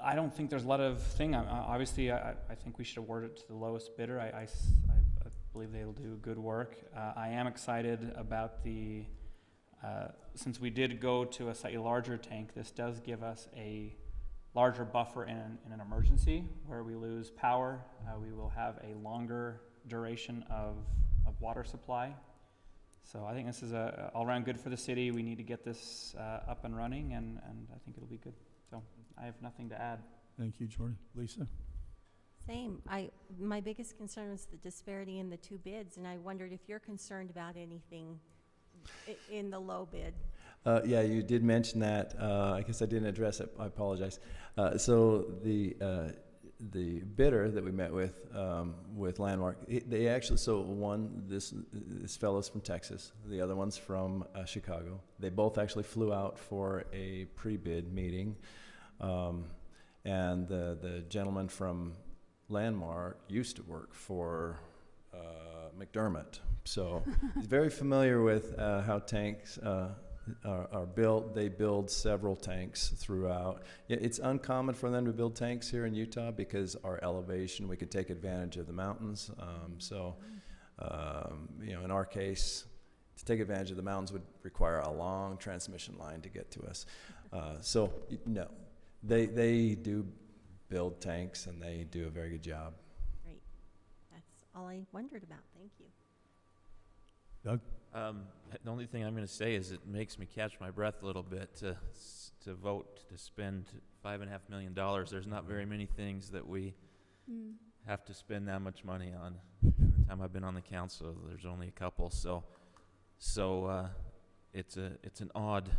I don't think there's a lot of thing. Obviously, I think we should award it to the lowest bidder. I believe they'll do good work. I am excited about the, since we did go to a slightly larger tank, this does give us a larger buffer in an emergency where we lose power. We will have a longer duration of water supply. So I think this is all-around good for the city. We need to get this up and running, and I think it'll be good. So I have nothing to add.
Thank you, Jordan. Lisa?
Same. My biggest concern was the disparity in the two bids, and I wondered if you're concerned about anything in the low bid.
Yeah, you did mention that. I guess I didn't address it. I apologize. So the bidder that we met with Landmark, they actually, so one, this fellow's from Texas, the other one's from Chicago. They both actually flew out for a pre-bid meeting, and the gentleman from Landmark used to work for McDermott, so he's very familiar with how tanks are built. They build several tanks throughout. It's uncommon for them to build tanks here in Utah because our elevation, we could take advantage of the mountains. In our case, to take advantage of the mountains would require a long transmission line to get to us. No, they do build tanks, and they do a very good job.
Great. That's all I wondered about. Thank you.
Doug?
The only thing I'm going to say is it makes me catch my breath a little bit to vote to spend $5.5 million. There's not very many things that we have to spend that much money on. In the time I've been on the council, there's only a couple. So it's an odd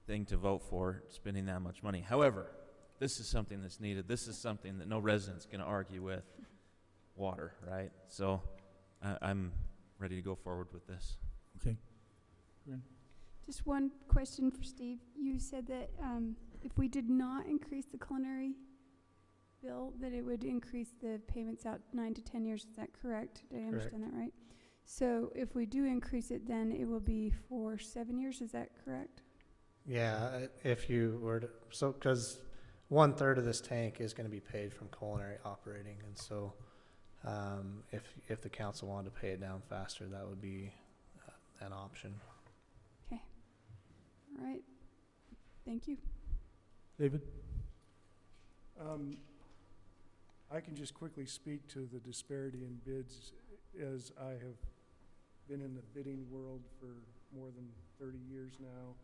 thing to vote for, spending that much money. However, this is something that's needed. This is something that no resident's going to argue with. Water, right? So I'm ready to go forward with this.
Okay.
Just one question for Steve. You said that if we did not increase the culinary bill, that it would increase the payments out 9 to 10 years. Is that correct? Did I understand that right? So if we do increase it, then it will be for 7 years. Is that correct?
Yeah, if you were to, so because 1/3 of this tank is going to be paid from culinary operating, and so if the council wanted to pay it down faster, that would be an option.
Okay. All right. Thank you.
David?
I can just quickly speak to the disparity in bids, as I have been in the bidding world for more than 30 years now.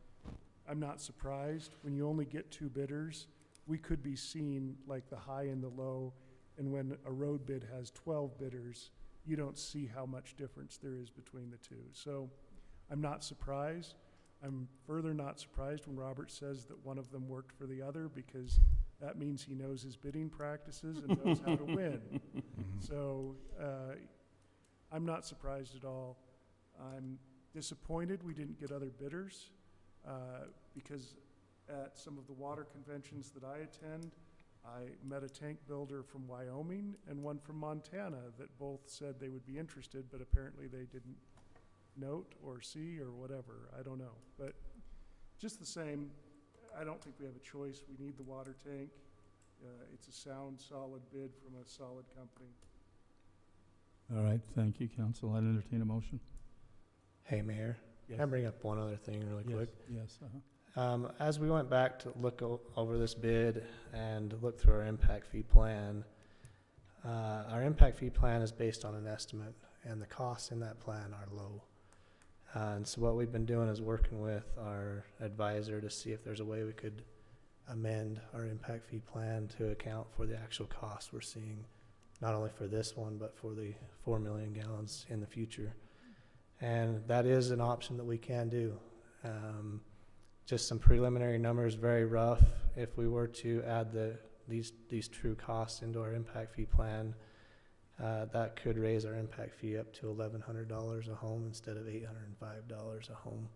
I'm not surprised. When you only get 2 bidders, we could be seen like the high and the low, and when a road bid has 12 bidders, you don't see how much difference there is between the two. So I'm not surprised. I'm further not surprised when Robert says that one of them worked for the other, because that means he knows his bidding practices and knows how to win. So I'm not surprised at all. I'm disappointed we didn't get other bidders, because at some of the water conventions that I attend, I met a tank builder from Wyoming and one from Montana that both said they would be interested, but apparently they didn't note or see or whatever. I don't know. But just the same, I don't think we have a choice. We need the water tank. It's a sound, solid bid from a solid company.
All right. Thank you, Council. I'd entertain a motion.
Hey, Mayor.
Yes.
Can I bring up one other thing really quick?
Yes.
As we went back to look over this bid and look through our impact fee plan, is based on an estimate, and the costs in that plan are low. And so what we've been doing is working with our advisor to see if there's a way we could amend our impact fee plan to account for the actual costs we're seeing, not only for this one, but for the 4 million gallons in the future. And that is an option that we can do. Just some preliminary numbers, very rough. If we were to add these true costs into our impact fee plan, that could raise our impact fee up to $1,100 a home instead of $805 a home,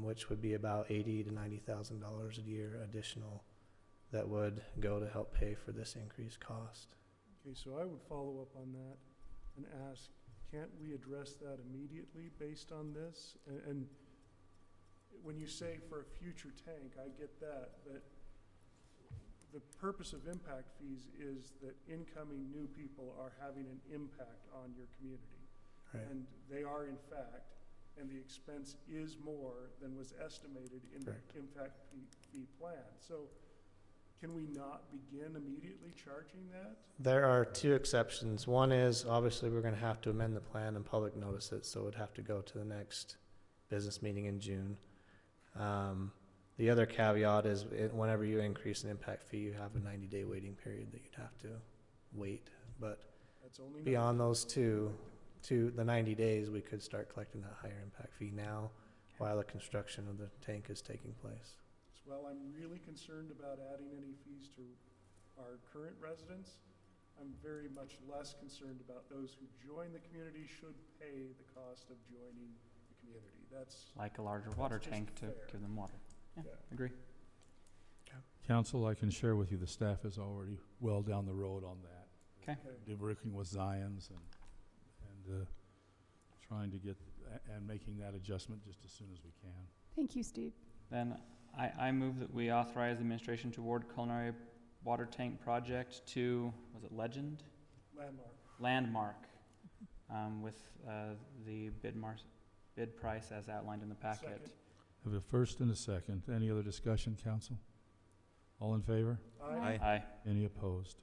which would be about $80,000 to $90,000 a year additional that would go to help pay for this increased cost.
Okay, so I would follow up on that and ask, can't we address that immediately based on this? And when you say for a future tank, I get that, but the purpose of impact fees is that incoming new people are having an impact on your community.
Right.
And they are in fact, and the expense is more than was estimated in
Correct.
the impact fee plan. So can we not begin immediately charging that?
There are two exceptions. One is obviously we're going to have to amend the plan and public notice it, so it would have to go to the next business meeting in June. The other caveat is whenever you increase an impact fee, you have a 90-day waiting period that you'd have to wait. But
That's only
beyond those two, to the 90 days, we could start collecting that higher impact fee now while the construction of the tank is taking place.
Well, I'm really concerned about adding any fees to our current residents. I'm very much less concerned about those who join the community should pay the cost of joining the community. That's
Like a larger water
just
tank to
fair.
give them water. Yeah, agree.
Council, I can share with you, the staff is already well down the road on that.
Okay.
They're working with Zions and trying to get, and making that adjustment just as soon as we can.
Thank you, Steve.
Then I move that we authorize the administration to award culinary water tank project to, was it Legend? Landmark, with the bid price as outlined in the packet.
Second.
I have a first and a second. Any other discussion, council? All in favor?
Aye.
Aye.
Any opposed?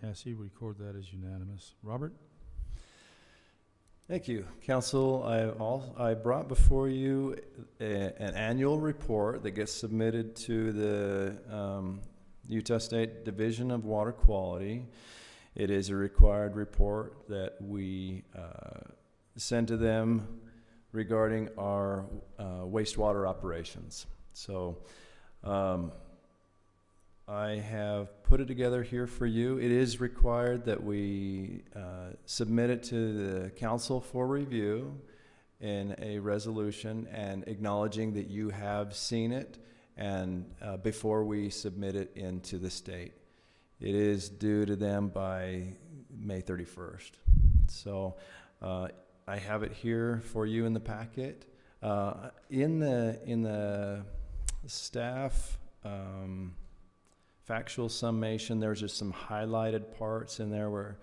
Cassie, record that as unanimous. Robert?
Thank you, Council. I brought before you an annual report that gets submitted to the Utah State Division of Water Quality. It is a required report that we send to them regarding our wastewater operations. So I have put it together here for you. It is required that we submit it to the council for review in a resolution and acknowledging that you have seen it and before we submit it into the state. It is due to them by May 31st. So I have it here for you in the packet. In the staff factual summation, there's just some highlighted parts in there where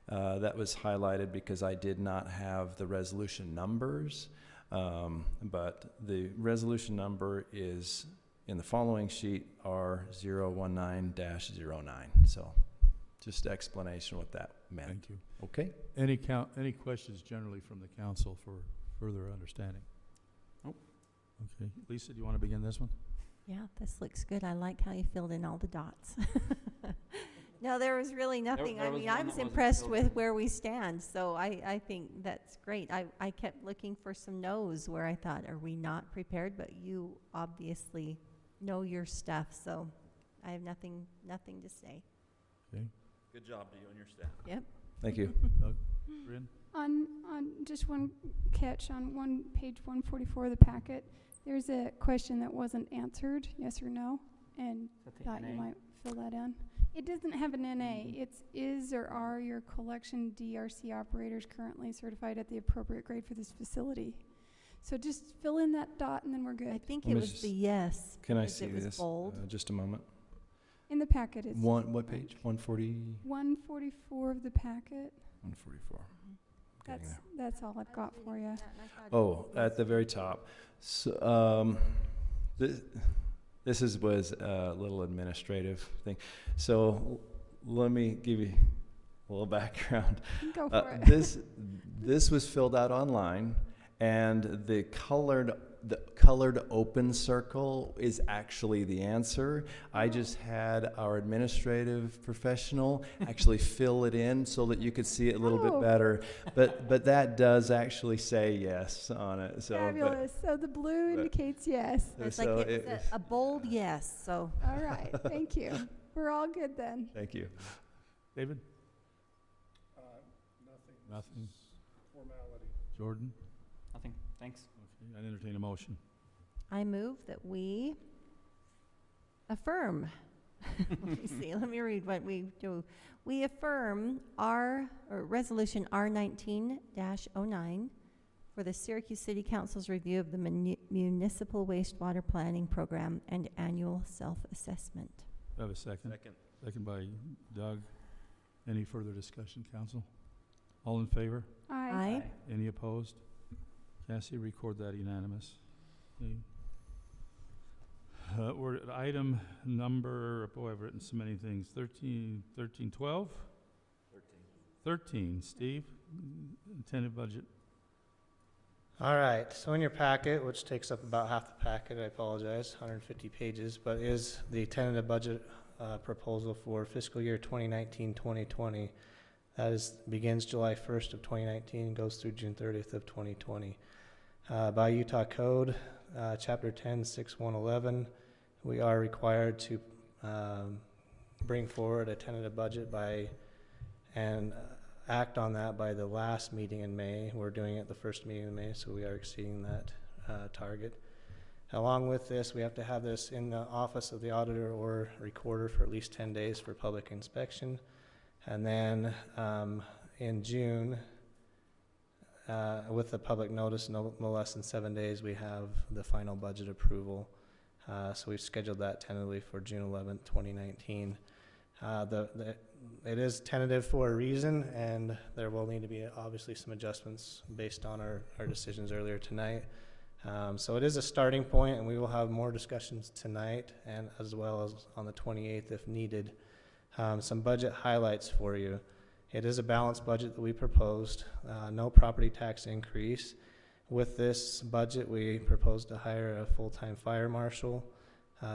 that was highlighted because I did not have the resolution numbers, but the resolution number is in the following sheet, R019-09. So just explanation what that meant.
Thank you.
Okay.
Any questions generally from the council for further understanding?
Nope.
Okay. Lisa, do you want to begin this one?
Yeah, this looks good. I like how you filled in all the dots. No, there was really nothing.
there
I
was
mean,
one
I
that
was
wasn't
impressed
filled
with
in.
where we stand, so I think that's great. I kept looking for some no's where I thought, are we not prepared? But you obviously know your stuff, so I have nothing to say.
Okay.
Good job to you and your staff.
Yep.
Thank you.
Doug? Bryn?
On just one catch, on page 144 of the packet, there's a question that wasn't answered, yes or no, and
Is that the
thought you
NA?
might fill that in. It doesn't have an NA. It's is or are your collection DRC operators currently certified at the appropriate grade for this facility? So just fill in that dot and then we're good.
I think
Let
it
me
was
just-
the yes.
Can I
because
see
it was
this?
bold.
Just a moment.
In the packet, it's
What page? 140?
144 of the packet.
144. Getting there.
That's all I've got for you.
Oh, at the very top. So, this was a little administrative thing. So let me give you a little background.
Go for it.
This was filled out online, and the colored the colored open circle is actually the answer. I just had our administrative professional actually fill it in so that you could see it a little bit better. But that does actually say yes on it. So,
Fabulous. So the blue indicates yes.
It's like it's a bold yes, so.
All right, thank you. We're all good then.
Thank you.
David?
Nothing.
Nothing.
Formality.
Jordan?
Nothing. Thanks.
Okay, I entertain a motion.
I move that we affirm. Let me see. Let me read what we do. We affirm resolution R19-09 for the Syracuse City Council's review of the municipal wastewater planning program and annual self-assessment.
Do I have a second? Second by Doug. Any further discussion, council? All in favor?
Aye.
Any opposed? Cassie, record that unanimous. Okay. We're at item number, boy, I've written so many things. 13, 12? 13. Steve, tentative budget.
All right, so in your packet, which takes up about half the packet, I apologize, 150 pages, but is the tentative budget proposal for fiscal year 2019-2020. That begins July 1st of 2019 and goes through June 30th of 2020. By Utah Code, Chapter 10, 6111, we are required to bring forward a tentative budget and act on that by the last meeting in May. We're doing it the first meeting in May, so we are exceeding that target. Along with this, we have to have this in the office of the auditor or recorder for at least 10 days for public inspection. And then in June, with the public notice, no less than 7 days, we have the final budget approval. So we've scheduled that tentatively for June 11th, 2019. It is tentative for a reason, and there will need to be obviously some adjustments based on our decisions earlier tonight. So it is a starting point, and we will have more discussions tonight and as well as on the 28th if needed. Some budget highlights for you. It is a balanced budget that we proposed, no property tax increase. With this budget, we proposed to hire a full-time fire marshal,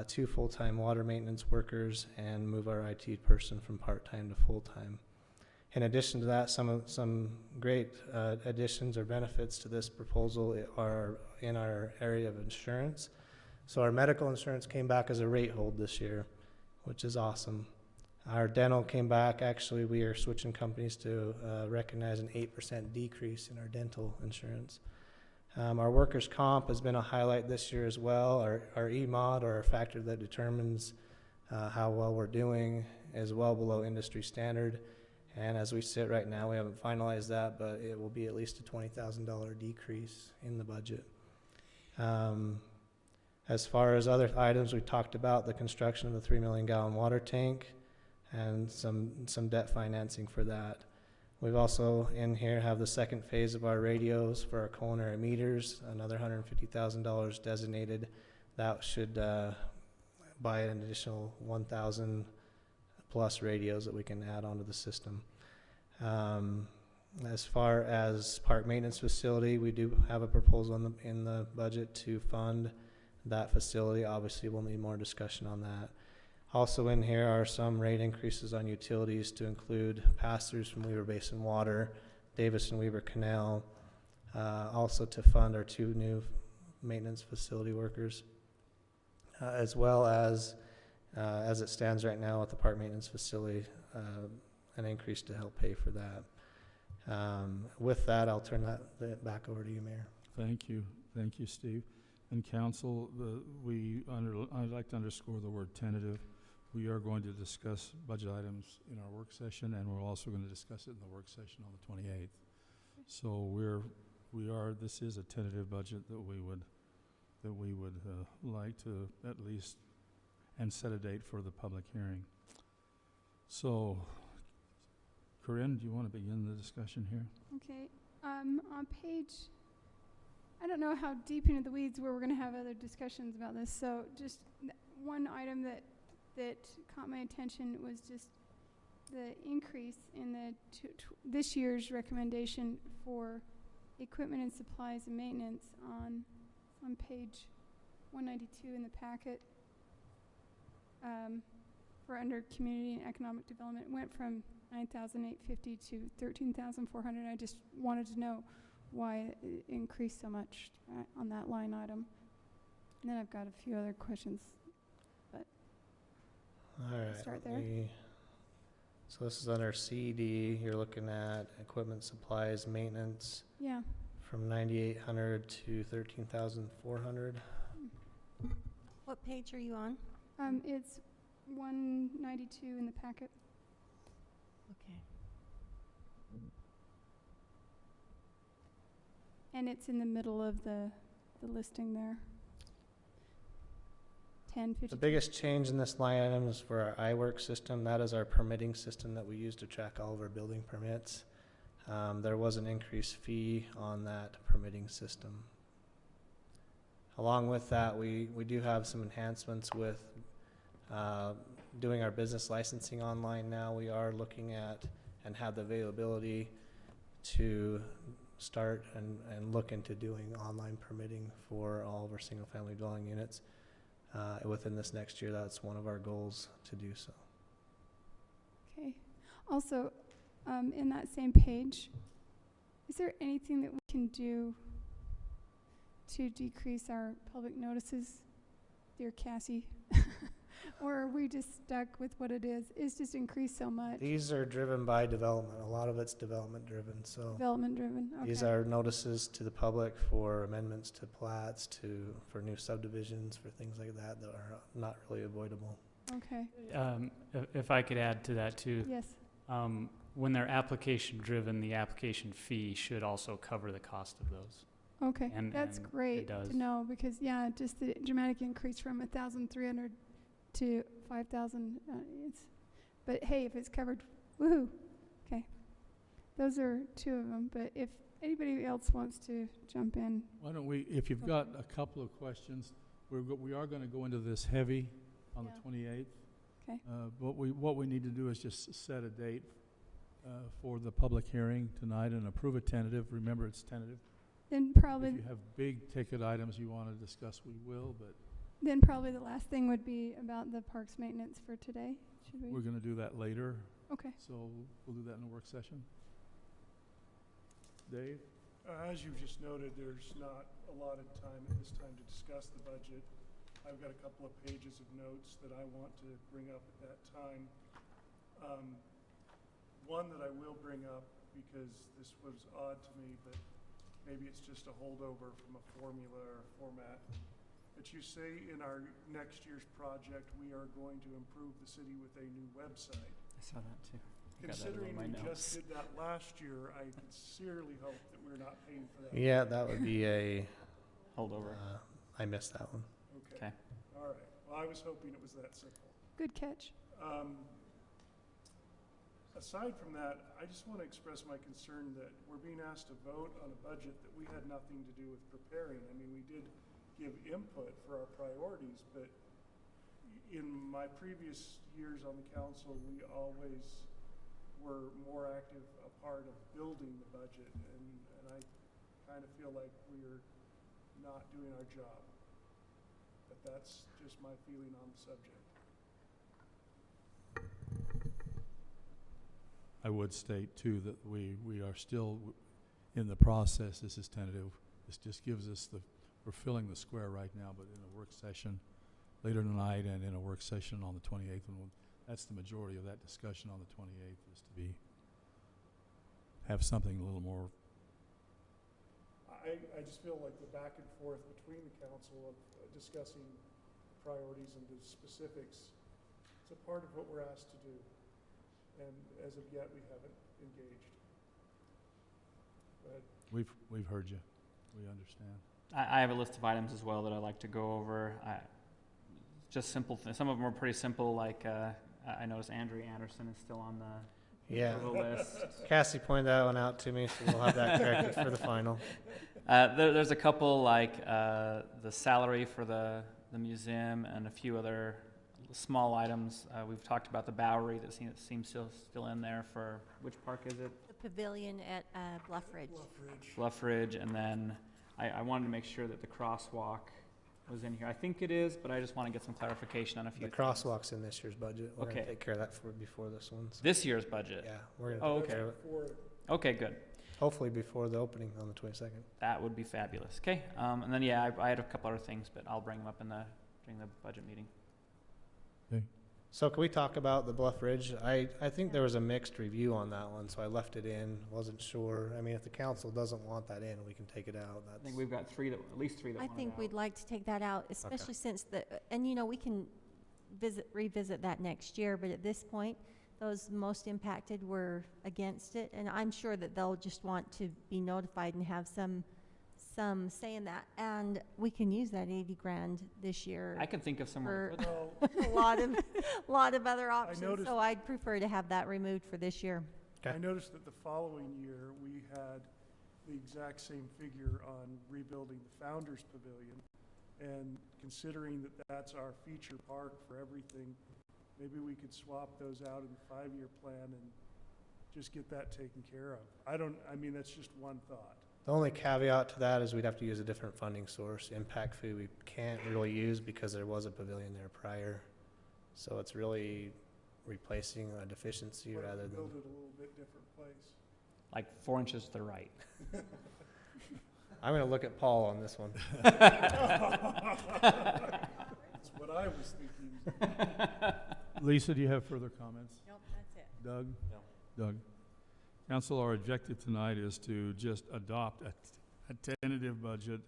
2 full-time water maintenance workers, and move our IT person from part-time to full-time. In addition to that, some great additions or benefits to this proposal are in our area of insurance. So our medical insurance came back as a rate hold this year, which is awesome. Our dental came back. Actually, we are switching companies to recognize an 8% decrease in our dental insurance. Our workers' comp has been a highlight this year as well. Our E-mod, or our factor that determines how well we're doing, is well below industry standard. And as we sit right now, we haven't finalized that, but it will be at least a $20,000 decrease in the budget. As far as other items, we talked about the construction of the 3 million gallon water tank and some debt financing for that. We've also in here have the second phase of our radios for our culinary meters, another $150,000 designated. That should buy an additional 1,000 plus radios that we can add onto the system. As far as park maintenance facility, we do have a proposal in the budget to fund that facility. Obviously, we'll need more discussion on that. Also in here are some rate increases on utilities to include pass-throughs from Weaver Basin Water, Davis and Weaver Canal, also to fund our 2 new maintenance facility workers, as well as it stands right now at the park maintenance facility, an increase to help pay for that. With that, I'll turn that back over to you, Mayor.
Thank you, Steve. And council, I'd like to underscore the word tentative. We are going to discuss budget items in our work session, and we're also going to discuss it in the work session on the 28th. So this is a tentative budget that we would like to at least and set a date for the public hearing. So, Corinne, do you want to begin the discussion here?
Okay. On page, I don't know how deep into the weeds where we're going to have other discussions about this. So just one item that caught my attention was just the increase in the this year's recommendation for equipment and supplies and maintenance on on page 192 in the packet, for under community and economic development, it went from 9,850 to 13,400. I just wanted to know why it increased so much on that line item. And then I've got a few other questions, but
All right.
start there.
So this is under CD. You're looking at equipment, supplies, maintenance.
Yeah.
From 9,800 to 13,400.
What page are you on?
It's 192 in the packet.
Okay.
And it's in the middle of the listing there. 1050.
The biggest change in this line item is for our iWork system. That is our permitting system that we use to track all of our building permits. There was an increased fee on that permitting system. Along with that, we do have some enhancements with doing our business licensing online now. We are looking at and have the availability to start and look into doing online permitting for all of our single-family dwelling units. Within this next year, that's one of our goals to do so.
Okay. Also, in that same page, is there anything that we can do to decrease our public notices, dear Cassie? Or are we just stuck with what it is? It's just increased so much.
These are driven by development. A lot of it's development driven. So
Development driven. Okay.
these are notices to the public for amendments to plats, for new subdivisions, for things like that that are not really avoidable.
Okay.
If I could add to that too.
Yes.
When they're application driven, the application fee should also cover the cost of those.
Okay, that's
and
great
it does.
to know, because yeah, just the dramatic increase from 1,300 to 5,000. But hey, if it's covered, woohoo! Okay, those are two of them. But if anybody else wants to jump in,
Why don't we, if you've got a couple of questions, we are going to go into this heavy on the 28th.
Okay.
What we need to do is just set a date for the public hearing tonight and approve a tentative. Remember, it's tentative.
then probably
If you have big ticket items you want to discuss, we will, but
the last thing would be about the parks maintenance for today. Should we?
we're going to do that later.
Okay.
So we'll do that in a work session. Dave?
As you've just noted, there's not a lot of time at this time to discuss the budget. I've got a couple of pages of notes that I want to bring up at that time. One that I will bring up, because this was odd to me, but maybe it's just a holdover from a formula or format. But you say in our next year's project, we are going to improve the city with a new website.
I saw that too.
Considering we just did that last year, I sincerely hope that we're not paying for that.
Yeah, that would be a
holdover.
I missed that one.
Okay. All right. Well, I was hoping it was that simple.
Good catch.
Aside from that, I just want to express my concern that we're being asked to vote on a budget that we had nothing to do with preparing. I mean, we did give input for our priorities, but in my previous years on the council, we always were more active a part of building the budget, and I kind of feel like we're not doing our job. But that's just my feeling on the subject.
I would state too that we are still in the process. This is tentative. This just gives us we're filling the square right now, but in a work session later tonight and in a work session on the 28th, and that's the majority of that discussion on the 28th, is to have something a little more.
I just feel like the back and forth between the council of discussing priorities and the specifics, it's a part of what we're asked to do. And as of yet, we haven't engaged. But
We've heard you. We understand.
I have a list of items as well that I'd like to go over. Just simple some of them are pretty simple, like I noticed Andrea Anderson is still on the list.
Cassie pointed that one out to me, so we'll have that corrected for the final.
There's a couple, like the salary for the museum and a few other small items. We've talked about the Bowery that seems still in there for, which park is it?
The pavilion at Bluff Ridge.
Bluff Ridge, and then I wanted to make sure that the crosswalk was in here. I think it is, but I just want to get some clarification on a few
The crosswalk's in this year's budget. We're
Okay.
gonna take care of that before this one's.
This year's budget?
Yeah, we're gonna
Oh,
take care
okay.
of it.
Okay, good.
Hopefully before the opening on the 22nd.
That would be fabulous. Okay, and then, yeah, I had a couple other things, but I'll bring them up during the budget meeting.
Okay.
So can we talk about the Bluff Ridge? I think there was a mixed review on that one, so I left it in. Wasn't sure. I mean, if the council doesn't want that in, we can take it out.
I think we've got at least three that
I
want it
think
out.
we'd like to take that out, especially since and you know, we can revisit that next year, but at this point, those most impacted were against it, and I'm sure that they'll just want to be notified and have some say in that, and we can use that 80 grand this year.
I can think of somewhere
for a lot of other options,
noticed-
so I'd prefer to have that removed for this year.
I noticed that the following year, we had the exact same figure on rebuilding the Founders Pavilion. And considering that that's our feature park for everything, maybe we could swap those out in the 5-year plan and just get that taken care of. I mean, that's just one thought.
The only caveat to that is we'd have to use a different funding source. Impact fee we can't really use because there was a pavilion there prior. So it's really replacing a deficiency
What if
rather
we
than.
build it a little bit different place?
Like 4 inches to the right.
I'm gonna look at Paul on this one.
That's what I was thinking.
Lisa, do you have further comments?
Nope, that's it.
Doug?
No.
Doug? Council, our objective tonight is to just adopt a tentative budget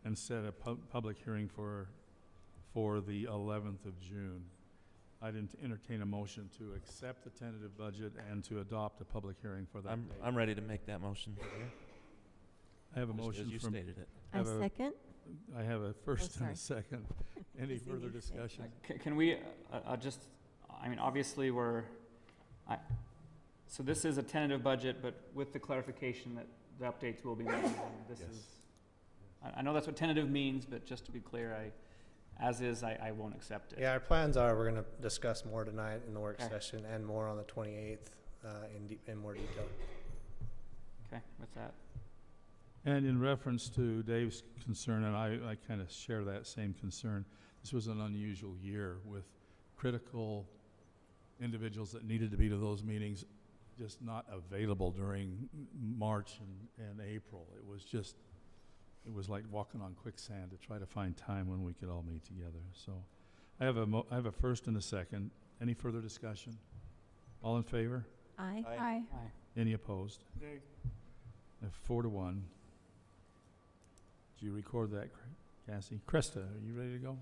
and set a public hearing for the 11th of June. I'd entertain a motion to accept the tentative budget and to adopt a public hearing for that date.
I'm ready to make that motion.
I have a
As
motion
you
from.
stated it.
I second.
I have a first and
sorry.
a second. Any
Does he
further
need to say
discussion?
Can we I mean, obviously so this is a tentative budget, but with the clarification that the updates will be made. And this
Yes.
is, I know that's what tentative means, but just to be clear, I won't accept it.
Yeah, our plans are, we're gonna discuss more tonight in the work
Okay.
session and more on the 28th, in more detail.
Okay, with that.
And in reference to Dave's concern, and I kind of share that same concern, this was an unusual year with critical individuals that needed to be to those meetings just not available during March and April. It was like walking on quicksand to try to find time when we could all meet together. So I have a first and a second. Any further discussion? All in favor?
Aye.
Aye.
Any opposed?
Nay.
4-1. Did you record that, Cassie? Krista, are you ready to go?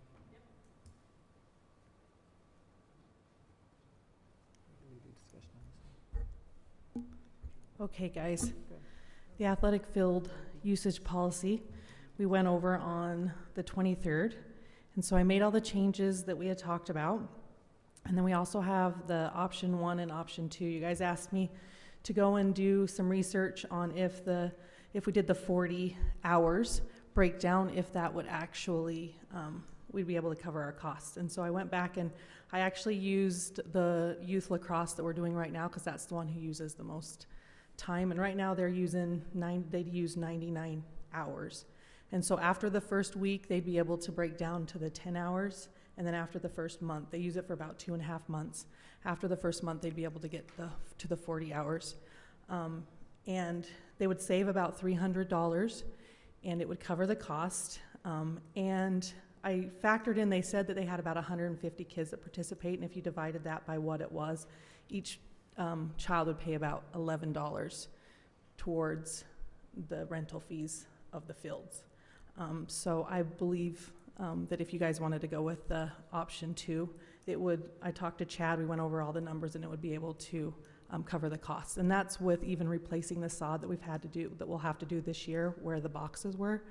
Okay, guys. The athletic field usage policy, we went over on the 23rd. And so I made all the changes that we had talked about. And then we also have the option 1 and option 2. You guys asked me to go and do some research on if we did the 40 hours breakdown, if that would actually, we'd be able to cover our costs. And so I went back and I actually used the youth lacrosse that we're doing right now because that's the one who uses the most time. And right now they'd use 99 hours. And so after the first week, they'd be able to break down to the 10 hours. And then after the first month, they use it for about 2.5 months. After the first month, they'd be able to get to the 40 hours. And they would save about $300, and it would cover the cost. And I factored in, they said that they had about 150 kids that participate, and if you divided that by what it was, each child would pay about $11 towards the rental fees of the fields. So I believe that if you guys wanted to go with the option 2, I talked to Chad, we went over all the numbers, and it would be able to cover the costs. And that's with even replacing the sod that we'll have to do this year where the boxes were,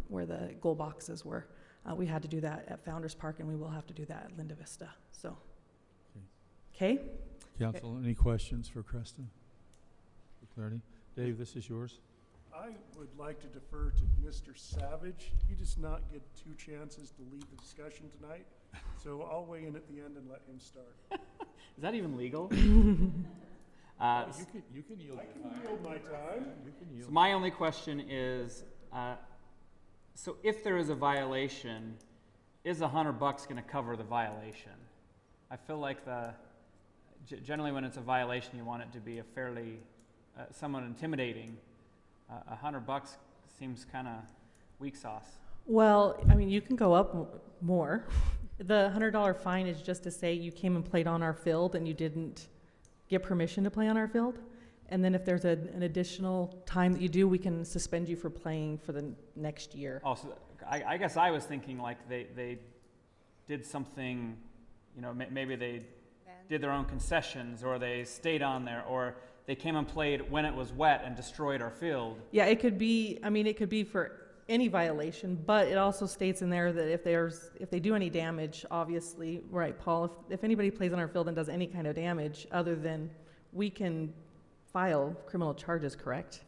where the goal boxes were. We had to do that at Founders Park, and we will have to do that at Linda Vista. So, okay?
Council, any questions for Krista? For clarity? Dave, this is yours.
I would like to defer to Mr. Savage. He does not get 2 chances to lead the discussion tonight, so I'll weigh in at the end and let him start.
Is that even legal?
You can yield
I can yield my time.
You can yield.
So my only question is, So if there is a violation, is $100 going to cover the violation? I feel like generally when it's a violation, you want it to be a fairly, somewhat intimidating. $100 seems kind of weak sauce.
Well, I mean, you can go up more. The $100 fine is just to say you came and played on our field and you didn't get permission to play on our field. And then if there's an additional time that you do, we can suspend you for playing for the next year.
Oh, so I guess I was thinking like they did something, maybe they did their own concessions, or they stayed on there, or they came and played when it was wet and destroyed our field.
Yeah, it could be, it could be for any violation, but it also states in there that if they do any damage, obviously, right, Paul, if anybody plays on our field and does any kind of damage other than, we can file criminal charges, correct?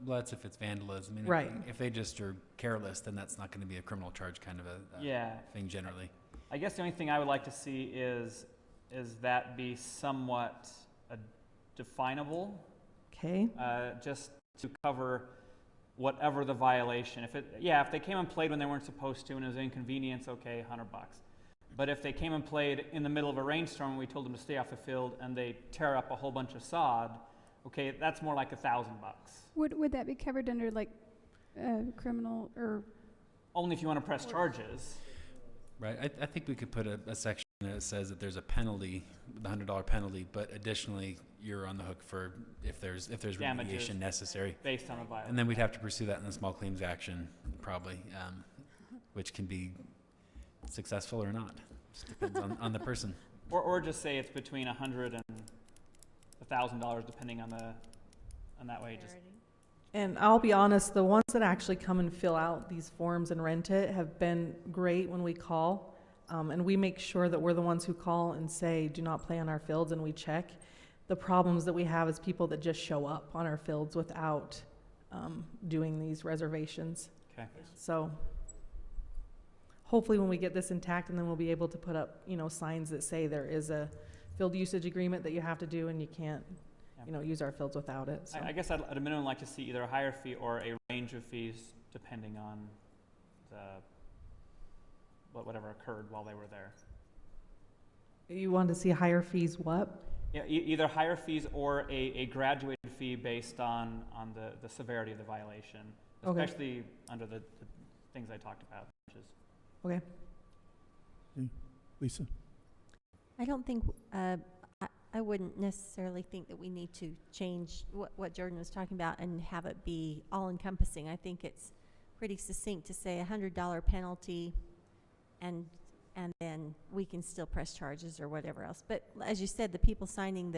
Well, that's if it's vandalism. I mean,
Right.
If they just are careless, then that's not going to be a criminal charge kind of a thing generally.
I guess the only thing I would like to see is that be somewhat definable.
Okay.
Just to cover whatever the violation. If they came and played when they weren't supposed to and it was an inconvenience, okay, $100. But if they came and played in the middle of a rainstorm and we told them to stay off the field and they tear up a whole bunch of sod, okay, that's more like $1,000.
Would that be covered under like criminal or?
Only if you want to press charges.
Right. I think we could put a section that says that there's a penalty, the $100 penalty, but additionally you're on the hook for if there's remediation necessary
based on a violation.
And then we'd have to pursue that in the small claims action, probably, which can be successful or not. Just depends on the person.
Or just say it's between $100 and $1,000, depending on that way.
And I'll be honest, the ones that actually come and fill out these forms and rent it have been great when we call. And we make sure that we're the ones who call and say, do not play on our fields, and we check. The problems that we have is people that just show up on our fields without doing these reservations.
Okay.
So hopefully when we get this intact, and then we'll be able to put up, signs that say there is a field usage agreement that you have to do and you can't, use our fields without it. So.
I guess I'd at a minimum like to see either a higher fee or a range of fees depending on whatever occurred while they were there.
You want to see higher fees what?
Yeah, either higher fees or a graduated fee based on the severity of the violation, especially under the things I talked about.
Okay.
Lisa?
I don't think, I wouldn't necessarily think that we need to change what Jordan was talking about and have it be all-encompassing. I think it's pretty succinct to say $100 penalty and then we can still press charges or whatever else. But as you said, the people signing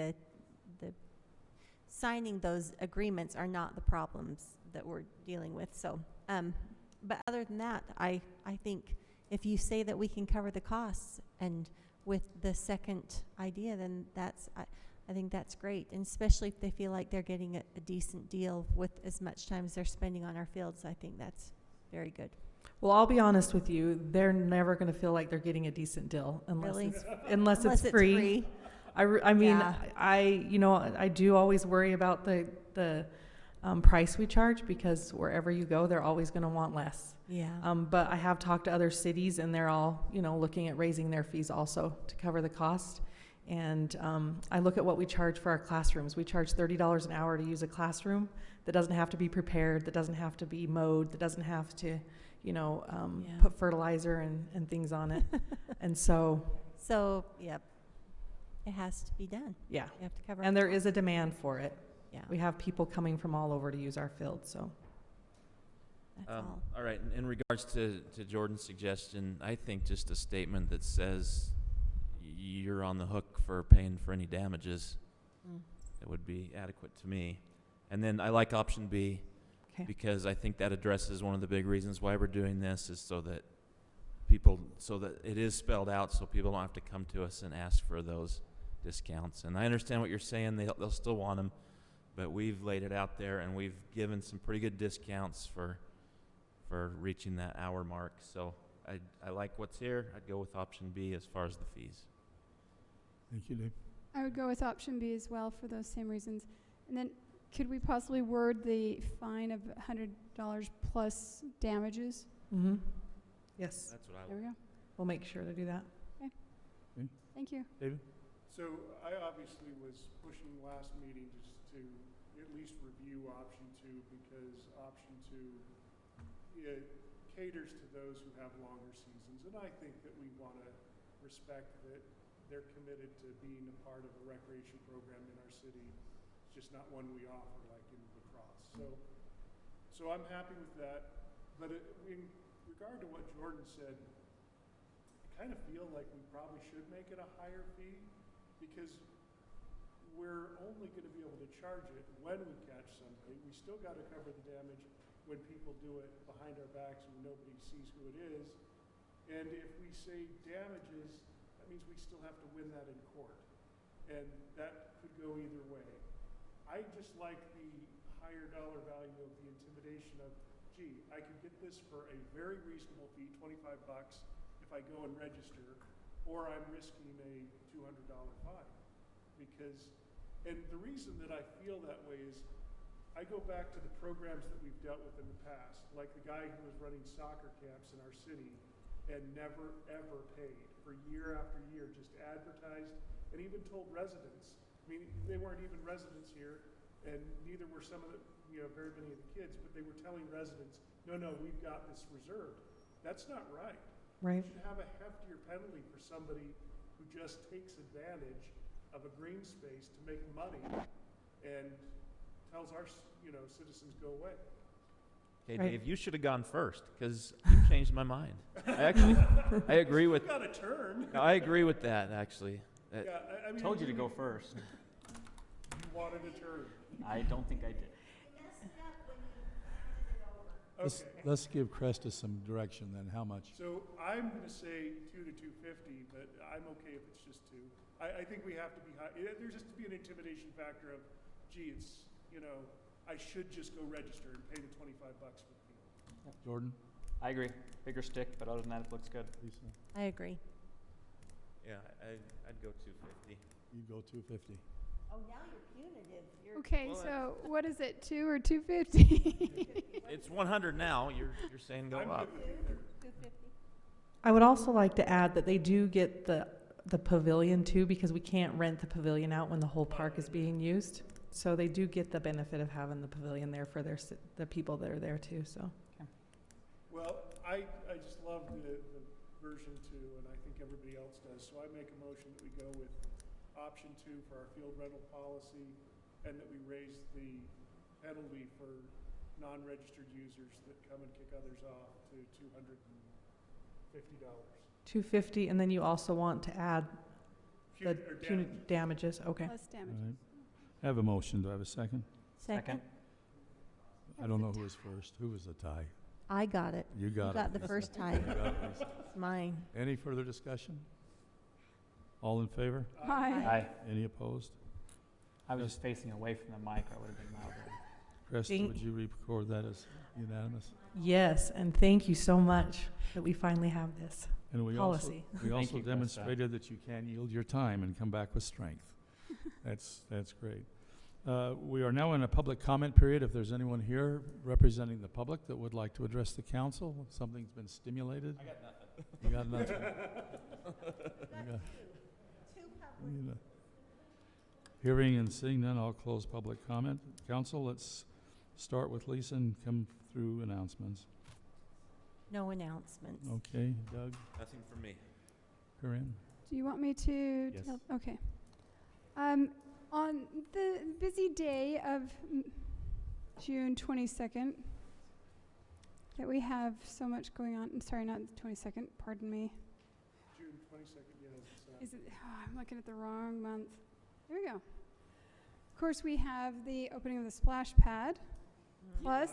signing those agreements are not the problems that we're dealing with. So, but other than that, I think if you say that we can cover the costs, and with the second idea, then I think that's great, and especially if they feel like they're getting a decent deal with as much time as they're spending on our fields. I think that's very good.
Well, I'll be honest with you, they're never going to feel like they're getting a decent deal unless it's free. I mean,
Yeah.
I do always worry about the price we charge, because wherever you go, they're always going to want less.
Yeah.
But I have talked to other cities, and they're all, looking at raising their fees also to cover the cost. And I look at what we charge for our classrooms. We charge $30 an hour to use a classroom that doesn't have to be prepared, that doesn't have to be mowed, that doesn't have to, put fertilizer and things on it. And so.
So, yep. It has to be done.
Yeah.
You have to cover.
And there is a demand for it.
Yeah.
We have people coming from all over to use our field, so.
That's all.
All right, in regards to Jordan's suggestion, I think just a statement that says you're on the hook for paying for any damages, that would be adequate to me. And then I like option B, because I think that addresses one of the big reasons why we're doing this, is so that it is spelled out, so people don't have to come to us and ask for those discounts. And I understand what you're saying, they'll still want them, but we've laid it out there and we've given some pretty good discounts for reaching that hour mark. So I like what's here. I'd go with option B as far as the fees.
Thank you, Dave.
I would go with option B as well for those same reasons. And then could we possibly word the fine of $100 plus damages?
Mm-hmm. Yes.
That's what I
There we go.
We'll make sure to do that.
Okay.
Thank you.
David?
So I obviously was pushing last meeting just to at least review option 2 because option 2 caters to those who have longer seasons. And I think that we want to respect that they're committed to being a part of a recreation program in our city. It's just not one we offer like in lacrosse. So I'm happy with that. But in regard to what Jordan said, I kind of feel like we probably should make it a higher fee because we're only going to be able to charge it when we catch somebody. We still got to cover the damage when people do it behind our backs and nobody sees who it is. And if we say damages, that means we still have to win that in court. And that could go either way. I just like the higher dollar value of the intimidation of, gee, I could get this for a very reasonable fee, $25 if I go and register, or I'm risking a $200 fine. Because, and the reason that I feel that way is I go back to the programs that we've dealt with in the past, like the guy who was running soccer camps in our city and never ever paid for year after year, just advertised and even told residents. I mean, they weren't even residents here, and neither were some of the, very many of the kids, but they were telling residents, no, we've got this reserved. That's not right.
Right.
You should have a heftier penalty for somebody who just takes advantage of a green space to make money and tells our citizens go away.
Okay,
Right.
Dave, you should have gone first because you changed my mind. I agree with.
Got a turn.
No, I agree with that actually.
Yeah, I mean,
Told you to go first.
You wanted a turn.
I don't think I did.
Okay.
Let's give Cresta some direction then. How much?
So I'm going to say 2 to 250, but I'm okay if it's just 2. I think we have to be high. There's just to be an intimidation factor of, gee, it's, I should just go register and pay the $25 for the fee.
Jordan?
I agree. Bigger stick, but other than that, it looks good.
Lisa?
I agree.
Yeah, I'd go 250.
You'd go 250.
Oh, now you're punitive.
Okay, so what is it, 2 or 250?
It's 100 now. You're saying go up.
250.
I would also like to add that they do get the pavilion too, because we can't rent the pavilion out when the whole park is being used. So they do get the benefit of having the pavilion there for the people that are there too, so.
Well, I just love the version 2, and I think everybody else does. So I make a motion that we go with option 2 for our field rental policy, and that we raise the penalty for non-registered users that come and kick others off to $250.
250, and then you also want to add the
Punitive
damages, okay.
Plus
All
damages.
right. I have a motion. Do I have a second?
Second.
I don't know who was first. Who was the tie?
I got it.
You got it.
got the first tie.
You got it, Lisa.
It's mine.
Any further discussion? All in favor?
Hi.
Aye.
Any opposed?
I was just facing away from the mic. I would have been louder.
Krista, would you record that as unanimous?
Yes, and thank you so much that we finally have this
And we
policy.
we
Thank
also
you, Krista.
demonstrated that you can yield your time and come back with strength. That's great. We are now in a public comment period. If there's anyone here representing the public that would like to address the council, something's been stimulated.
I got nothing.
You got nothing. You got- Hearing and seeing none, I'll close public comment. Council, let's start with Lisa and come through announcements.
No announcements.
Okay, Doug,
Nothing for me.
Corinne.
Do you want me to
Yes.
tell? Okay. On the busy day of June 22nd, that we have so much going on. Sorry, not the 22nd. Pardon me.
June 22nd, yes.
Is it? Oh, I'm looking at the wrong month. There we go. Of course, we have the opening of the splash pad. Plus,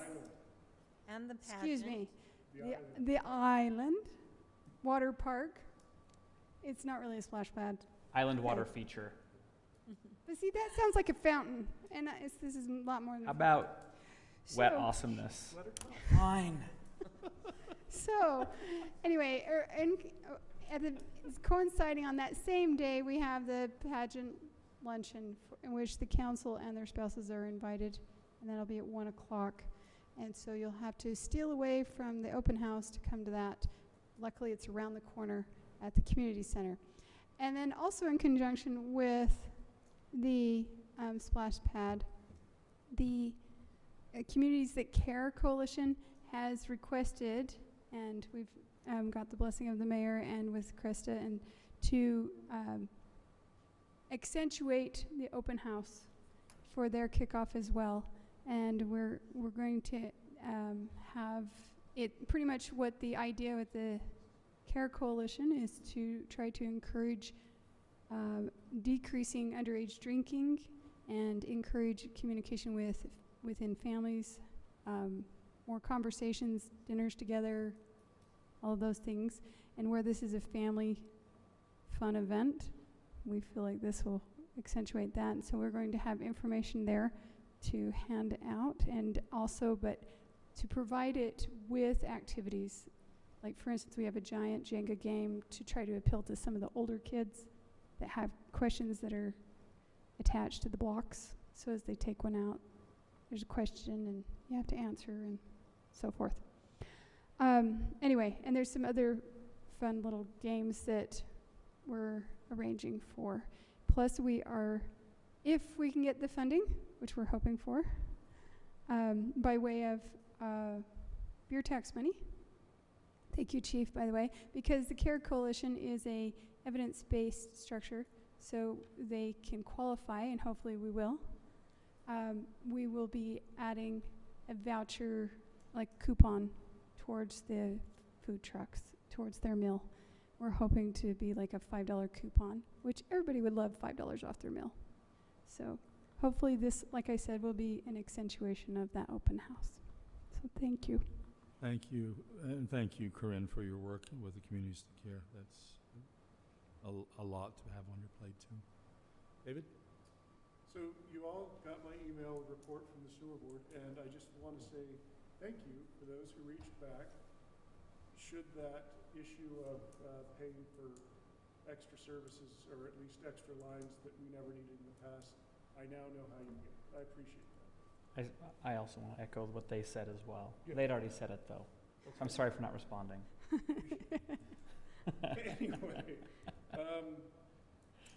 And the pageant.
excuse me, the island water park. It's not really a splash pad.
Island water feature.
But see, that sounds like a fountain, and this is a lot more than
How
a
about wet
So-
awesomeness?
Fine. So, anyway, it's coinciding on that same day, we have the pageant luncheon in which the council and their spouses are invited, and that'll be at 1 o'clock. And so you'll have to steal away from the open house to come to that. Luckily, it's around the corner at the community center. And then also in conjunction with the splash pad, the Communities That Care Coalition has requested, and we've got the blessing of the mayor and with Krista, and to accentuate the open house for their kickoff as well. And we're going to have it pretty much what the idea with the Care Coalition is to try to encourage decreasing underage drinking and encourage communication within families, more conversations, dinners together, all of those things. And where this is a family fun event, we feel like this will accentuate that. And so we're going to have information there to hand out, and also, but to provide it with activities. Like, for instance, we have a giant Jenga game to try to appeal to some of the older kids that have questions that are attached to the blocks. So as they take one out, there's a question and you have to answer and so forth. Anyway, and there's some other fun little games that we're arranging for. Plus we are, if we can get the funding, which we're hoping for, by way of beer tax money. Thank you, Chief, by the way, because the Care Coalition is a evidence-based structure, so they can qualify, and hopefully we will. We will be adding a voucher, like coupon, towards the food trucks, towards their meal. We're hoping to be like a $5 coupon, which everybody would love $5 off their meal. So hopefully this, like I said, will be an accentuation of that open house. So thank you.
Thank you, and thank you, Corinne, for your work with the Communities That Care. That's a lot to have on your plate, too. David?
So you all got my email report from the sewer board, and I just want to say thank you for those who reached back. Should that issue of paying for extra services, or at least extra lines that we never needed in the past, I now know how you get. I appreciate that.
I also want to echo what they said as well.
Yeah.
They'd already said it, though.
Okay.
I'm sorry for not responding.
Anyway,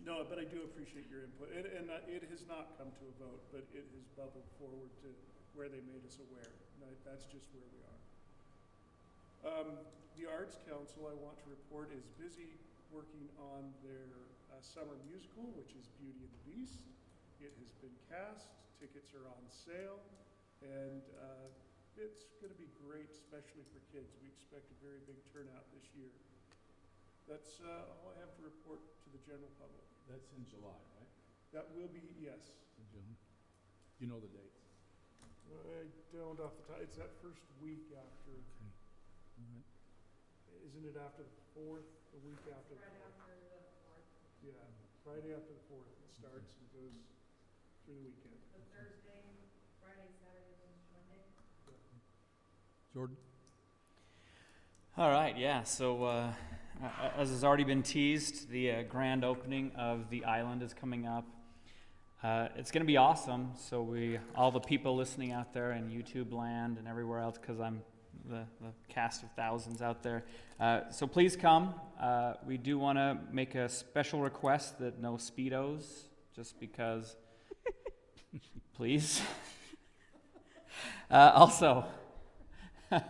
no, but I do appreciate your input. And it has not come to a vote, but it has bubbled forward to where they made us aware. That's just where we are. The Arts Council, I want to report, is busy working on their summer musical, which is Beauty and the Beast. It has been cast, tickets are on sale, and it's going to be great, especially for kids. We expect a very big turnout this year. That's all I have to report to the general public.
That's in July, right?
That will be, yes.
In June. You know the dates?
I don't off the top. It's that first week after.
Okay. All right.
Isn't it after the 4th? The week after the 4th? After the 4th. Yeah, Friday after the 4th. It starts and goes through the weekend. So Thursday, Friday, Saturday, Sunday.
Jordan?
All right, yeah. So as has already been teased, the grand opening of the island is coming up. It's going to be awesome. So all the people listening out there in YouTube land and everywhere else, because I'm the cast of thousands out there. So please come. We do want to make a special request that no Speedos, just because, please. Also, we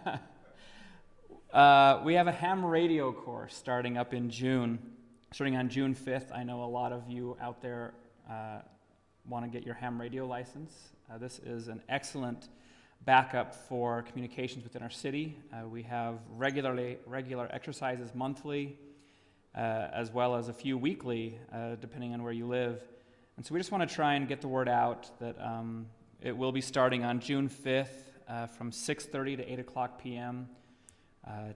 have a ham radio course starting up in June, starting on June 5th. I know a lot of you out there want to get your ham radio license. This is an excellent backup for communications within our city. We have regular exercises monthly, as well as a few weekly, depending on where you live. And so we just want to try and get the word out that it will be starting on June 5th from 6:30 to 8 o'clock p.m.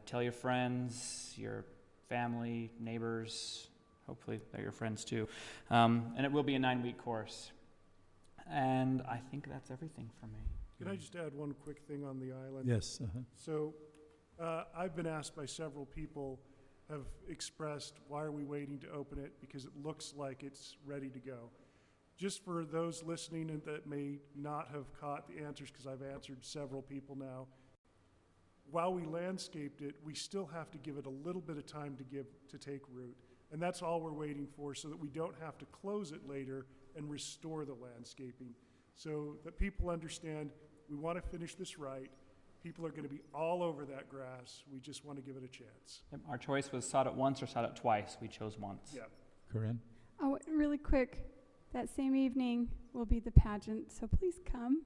Tell your friends, your family, neighbors, hopefully they're your friends too. And it will be a 9-week course. And I think that's everything for me.
Can I just add one quick thing on the island?
Yes.
So I've been asked by several people, have expressed, why are we waiting to open it? Because it looks like it's ready to go. just for those listening and that may not have caught the answers, because I've answered several people now, while we landscaped it, we still have to give it a little bit of time to take root. And that's all we're waiting for, so that we don't have to close it later and restore the landscaping. So that people understand, we want to finish this right. People are going to be all over that grass. We just want to give it a chance.
Yep, our choice was sod it once or sod it twice. We chose once.
Yeah.
Corinne?
Oh, really quick, that same evening will be the pageant, so please come.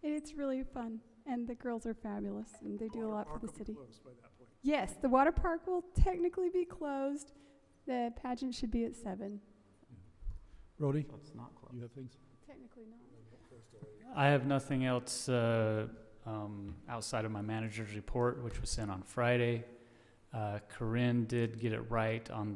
It's really fun, and the girls are fabulous, and they do a lot for the city.
Closed by that point.
Yes, the water park will technically be closed. The pageant should be at 7.
Rhodey?
So it's not closed.
You have things?
Technically not.
I have nothing else outside of my manager's report, which was sent on Friday. Corinne did get it right on